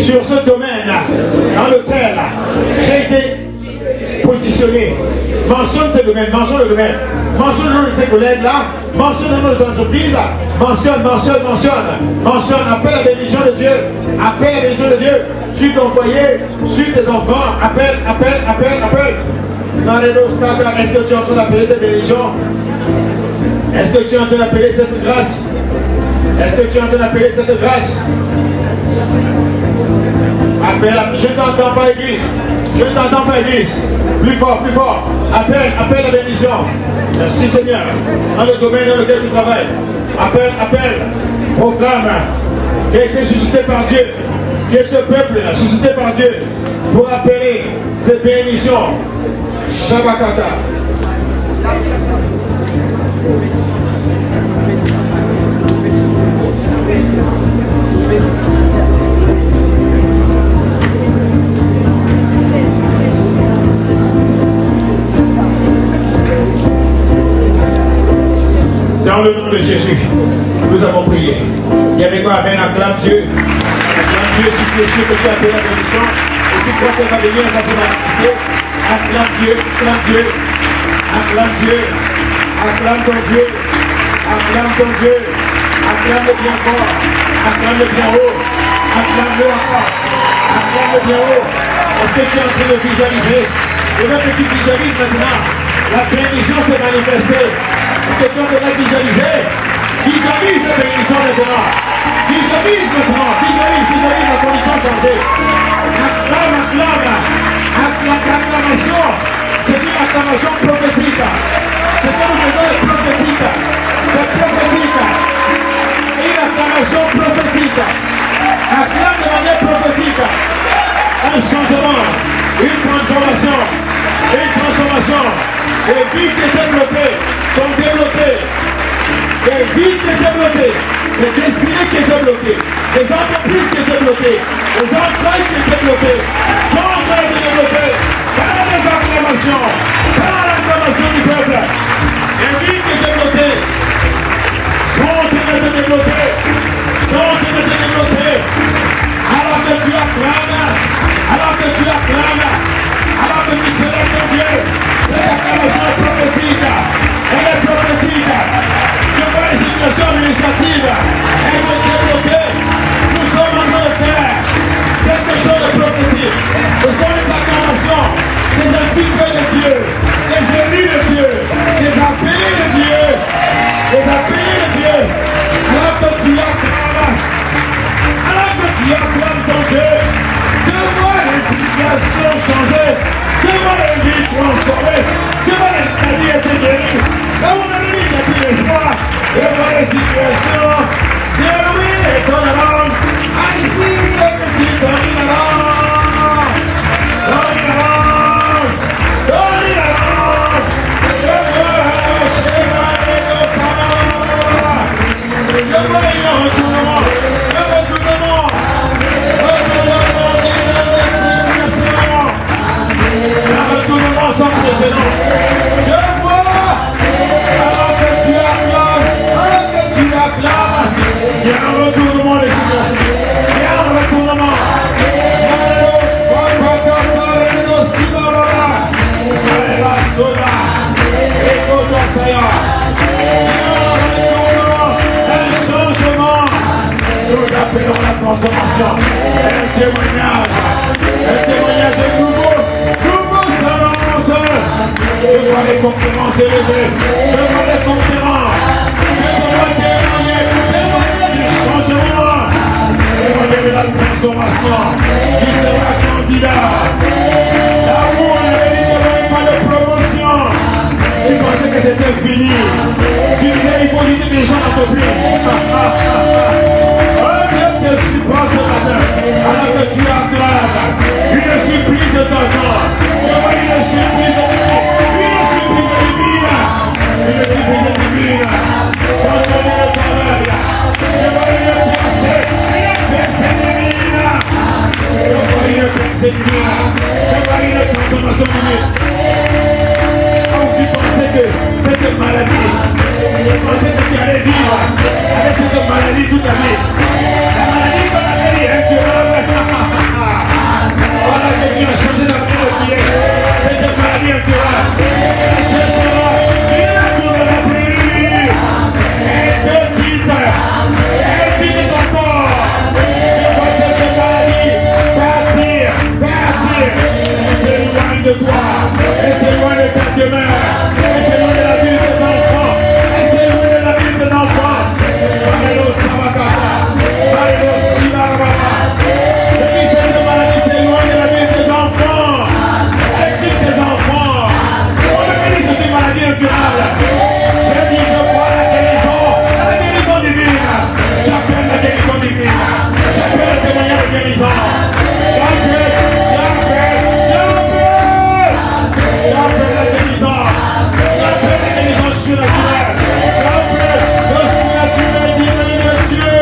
sur ce domaine dans lequel j'ai été positionné. Mentionne ce domaine, mentionne le domaine, mentionne le nom de ces collègues-là, mentionne le nom de ton entreprise, mentionne, appelle la bénédiction de Dieu, appelle la bénédiction de Dieu sur ton foyer, sur tes enfants, appelle. Est-ce que tu es en train d'appeler cette bénédiction? Est-ce que tu es en train d'appeler cette grâce? Est-ce que tu es en train d'appeler cette grâce? Appelle, je ne t'entends pas, église. Je ne t'entends pas, église. Plus fort. Appelle la bénédiction. Merci Seigneur. Dans le domaine dans lequel tu travailles. Appelle. Proclame. Qui a été suscité par Dieu. Qui est ce peuple-là, suscité par Dieu. Pour appeler ces bénédictions. Shabakata. Dans le nom de Jésus, nous avons prié. Il y avait quoi? Amen, acclame Dieu. Acclame Dieu si tu es sûr que tu as appelé la bénédiction et tu crois qu'elle va venir à ta activité. Acclame Dieu. Acclame ton Dieu. Acclame-le bien fort. Acclame-le bien haut. Acclame-le encore. Acclame-le bien haut. Est-ce que tu es en train de visualiser? Et même que tu visualises maintenant, la bénédiction s'est manifestée. Est-ce que tu es en train de visualiser? Visualise la bénédiction maintenant. Visualise la condition changée. Acclamation. C'est une acclamation prophétique. C'est comme une chose prophétique. C'est prophétique. Une acclamation prophétique. Acclame de manière prophétique. Un changement, une transformation. Les vies qui étaient bloquées sont débloquées. Les vies qui étaient bloquées, les destinées qui étaient bloquées, les entreprises qui étaient bloquées, les entrailles qui étaient bloquées sont en train de débloquer par les acclamations, par l'acclamation du peuple. Les vies qui étaient bloquées sont en train de débloquer, alors que tu acclames, alors que tu célèbres ton Dieu. Cette acclamation est prophétique. Elle est prophétique. Je vois les situations administratives. Elles vont développer. Nous sommes en train de faire quelque chose de prophétique. Ce sont les acclamations des instituts de Dieu, des élus de Dieu, des appelés de Dieu. Alors que tu acclames ton Dieu, je vois les situations changer. Je vois les vies transformées. Je vois les familles être guéries. Là où on a mis, il n'y a plus d'espoir. Je vois les situations dérouler et turn around. I see everything turning around. Turning around. Je vois un retournement. appellerons la transformation. Un témoignage nouveau s'annonce. Je vois les concurrents s'élever. Je vois les concurrents. Je vois témoigner du changement. Témoigner de la transformation. Tu seras candidat. Là où on avait dit qu'il n'y avait pas de promotion, tu pensais que c'était fini. Tu disais il faut vider des gens dans ton place. Oh Dieu te surprend ce matin. Alors que tu acclames une surprise t'attend. Je vois une surprise divine. Une surprise divine. Une surprise divine. Dans ton travail. Je vois une percée divine. Je vois une percée divine. Je vois une transformation divine. Quand tu pensais que cette maladie, tu pensais que tu allais vivre avec cette maladie toute ta vie. La maladie qu'on a dit incurable. Voilà que tu as changé d'avenir de pied. Cette maladie incurable. Tu chercheras, tu ne la trouveras plus. Elle te quitte. Elle quitte ton corps. Tu vois cette maladie partir. Elle s'éloigne de toi. Elle s'éloigne de ta demeure. Elle s'éloigne de la vie de tes enfants. Elle s'éloigne de la vie de tes enfants. Alléluia, Sabakata. Alléluia, Sibarababa. Je dis cette maladie s'éloigne de la vie de tes enfants. Elle quitte tes enfants. On me dit c'est une maladie incurable. Je dis je vois la guérison divine. J'appelle la guérison divine. J'appelle le témoignage de guérison. J'appelle la guérison. J'appelle la guérison surnaturelle. J'appelle le surnaturel divin de Dieu.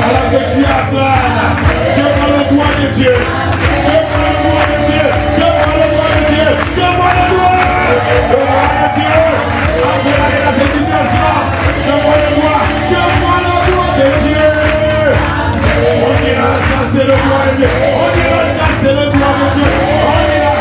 Alors que tu acclames, je vois le doigt de Dieu. Je vois le doigt de Dieu. Je vois le doigt de Dieu. Je vois le doigt de Dieu. Après la situation, je vois le doigt. Je vois le doigt de Dieu. On dira ça c'est le doigt de Dieu. On dira ça c'est le doigt de Dieu. On dira.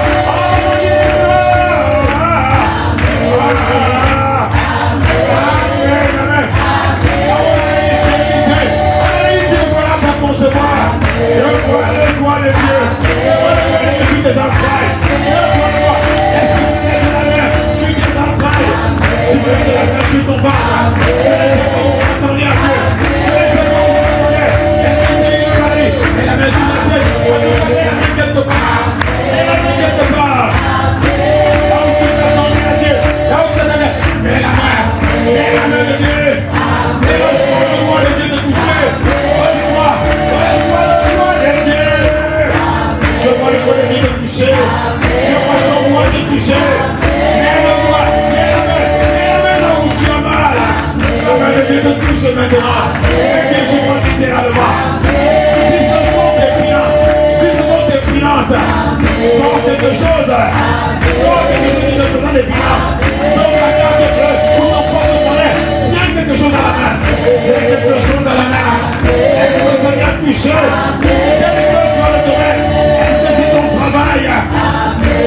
Je vois le doigt de Dieu. Je vois le doigt de Dieu sur tes entrailles. Je vois le doigt. Est-ce que tu mets de la main sur tes entrailles? Tu mets de la main sur ton ventre. Je ne sais pas où tu attends rien à Dieu. Je ne sais pas où tu attendais. Est-ce que c'est une maladie? Et la main sur la tête. On dit la main quelque part. Et la main quelque part. Là où tu t'attends rien à Dieu. Là où tu t'attends rien. Mets la main. Mets la main de Dieu. Et reçois le doigt de Dieu de toucher. Reçois le doigt de Dieu. Je vois le doigt de Dieu de toucher. Je vois son doigt de toucher. Mets le doigt, mets la main là où tu as mal. La main de Dieu te touche maintenant. Et Dieu se voit littéralement. Si ce sont tes finances, sors quelque chose. Sors quelque chose qui te présente des finances. Sors ta carte bleue ou ton porte-monnaie. Tiens quelque chose à la main. Tiens quelque chose à la main. Est-ce que ça vient toucher? Quel que soit le domaine, est-ce que c'est ton travail?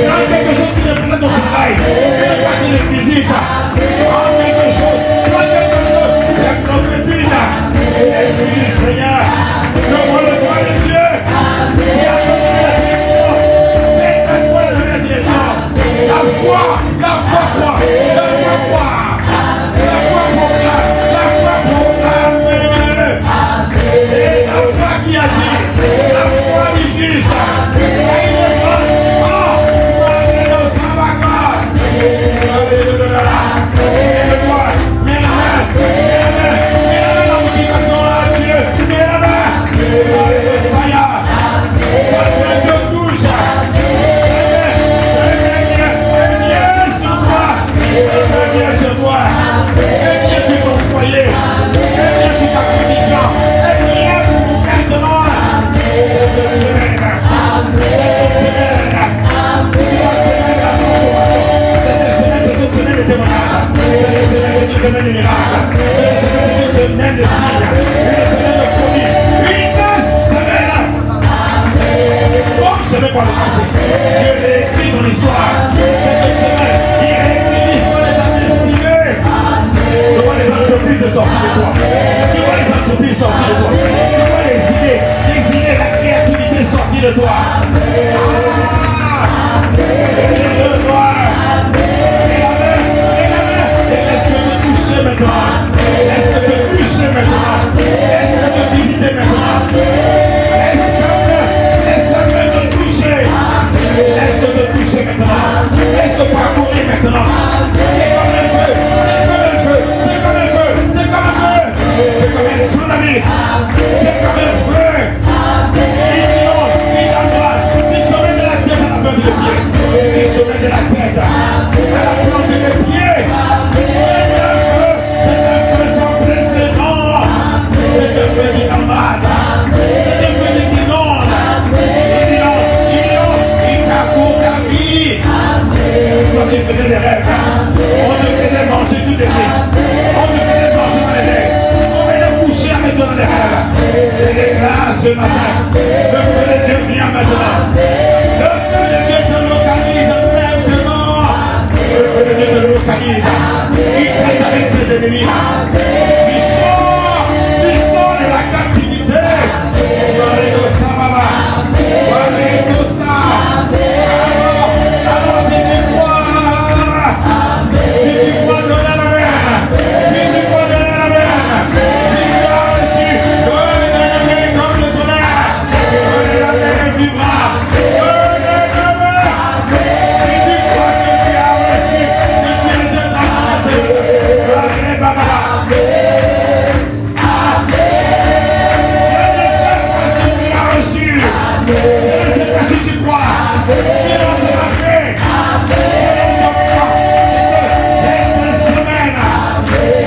Dans quelque chose qui représente ton travail, une partie de physique, prends quelque chose, c'est prophétique. Esprit du Seigneur, je vois le doigt de Dieu. C'est à toi de donner la direction. C'est à toi de donner la direction. La foi croit. La foi proclame. C'est la foi qui agit. La foi du juste. Alléluia. de toi. Laisse-le te toucher maintenant. Laisse-le te toucher maintenant. Laisse-le te visiter maintenant. Laisse-le te toucher. Laisse-le te toucher maintenant. Laisse-le parcourir maintenant. C'est comme le feu. C'est comme le feu. C'est comme le feu. C'est comme un tsunami. C'est comme le feu. Il embrasse. Il sommet de la tête à la plante des pieds. Il sommet de la tête à la plante des pieds. C'est un feu sans précédent. C'est un feu qui embrasse. C'est un feu qui inonde. Il parcourt ta vie. Quand tu faisais des rêves, on te faisait manger toutes les nuits. On te faisait manger dans les rêves. On venait coucher avec toi dans les rêves. Je déclare ce matin, le feu de Dieu vient maintenant. Le feu de Dieu te localise maintenant. Le feu de Dieu te localise. Il traite avec tes ennemis. Tu sors de la captivité. Alors si tu crois, donne la main. Si tu crois, donne la main. Si tu as reçu, donne la main comme le tonnerre. Donne la main du bras. Donne la main. Si tu crois que tu as reçu, que tu es de transformation. Donne la main. Je ne sais pas si tu crois. Mais non, c'est pas fait. Selon ton foi, cette semaine,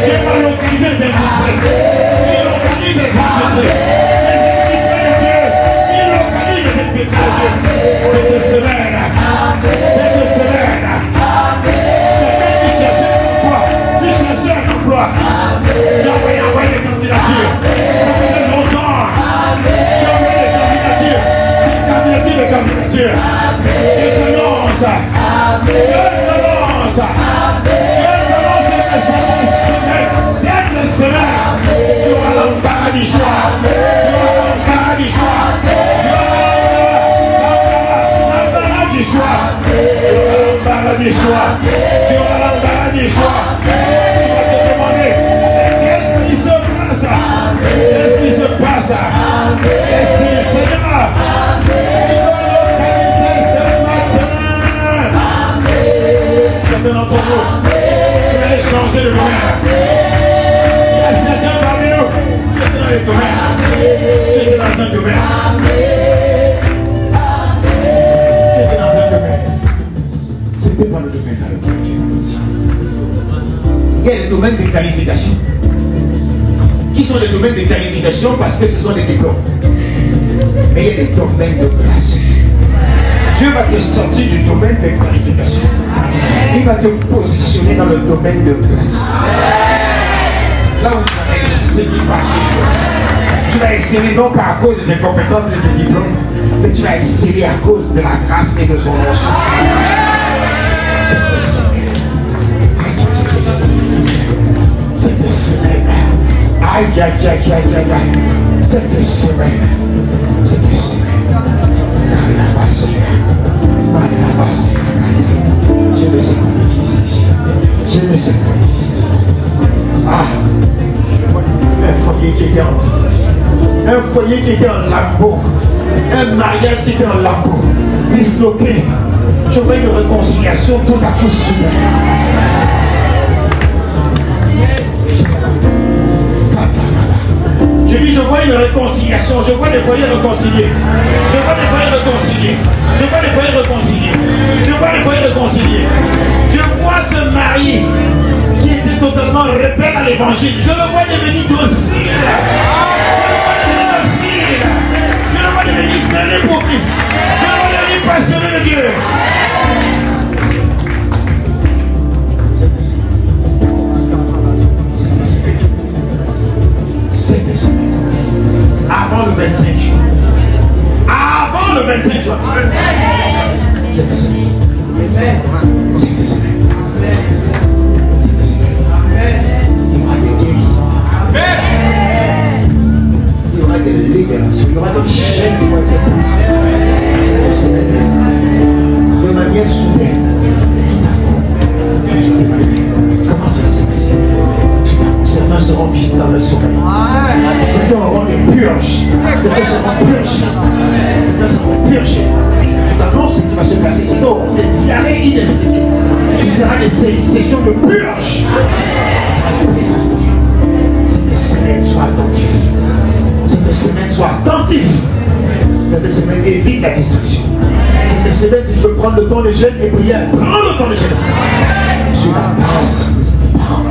Dieu va localiser tes entrées. Il localise tes entrées. Les esprits de Dieu, il localise les esprits de Dieu. Cette semaine, tu cherchais un emploi. Tu as envoyé des candidatures. Ça fait longtemps. Tu as envoyé des candidatures. Candidature. Je te lance cette semaine. Tu auras l'embarras du choix. Tu auras l'embarras du choix. Tu vas te demander qu'est-ce qui se passe. Qu'est-ce qui se passe. Esprit du Seigneur. Certains d'entre vous, vous allez changer de domaine. Il y a certains parmi nous, tu étais dans les domaines. Tu étais dans un domaine. Tu étais dans un domaine. Ce n'était pas le domaine dans lequel tu es positionné. Il y a les domaines de qualification. Qui sont les domaines de qualification parce que ce sont des diplômes. Mais il y a des domaines de grâce. Dieu va te sortir du domaine de qualification. Il va te positionner dans le domaine de grâce. Là où tu vas exceller par cette grâce. Tu vas exceller non pas à cause de tes compétences et de tes diplômes, mais tu vas exceller à cause de la grâce et de son onction. Cette semaine. Cette semaine. Aïe, aïe, aïe, aïe, aïe, aïe. Cette semaine. Cette semaine. Je ne sais pas qui c'est. Je ne sais pas qui c'est. Ah, un foyer qui était en lambeau. Un mariage qui était en lambeau. Disloqué. Je vois une réconciliation tout à coup soudain. Je dis, je vois une réconciliation, je vois des foyers réconciliés. Je vois des foyers réconciliés. Je vois des foyers réconciliés. Je vois des foyers réconciliés. Je vois ce mari qui était totalement rebelle à l'évangile. Je le vois devenir docile. Je le vois devenir zélé pour Christ. Je le vois devenir passionné de Dieu. Cette semaine. Avant le 25 juin. Avant le 25 juin. Cette semaine. Cette semaine. Cette semaine. Il y aura des guérisons. Il y aura des libérations. Il y aura des chaînes qui vont être brisées. semaine, de manière soudaine, tout à coup, comment ça s'est passé? Tout à coup, certains seront visités dans le sommeil. Certains auront des purges. Certains seront purgés. Certains seront purgés. Tout à coup, ce qui va se passer, c'est donc des diarrhées inexpliquées. Ce sera des sessions de purge. Cette semaine, sois attentif. Cette semaine, sois attentif. Cette semaine, évite la distraction. Cette semaine, si je veux prendre le temps de jeûne et prière, prends le temps de jeûne. Sur la base de cette parole.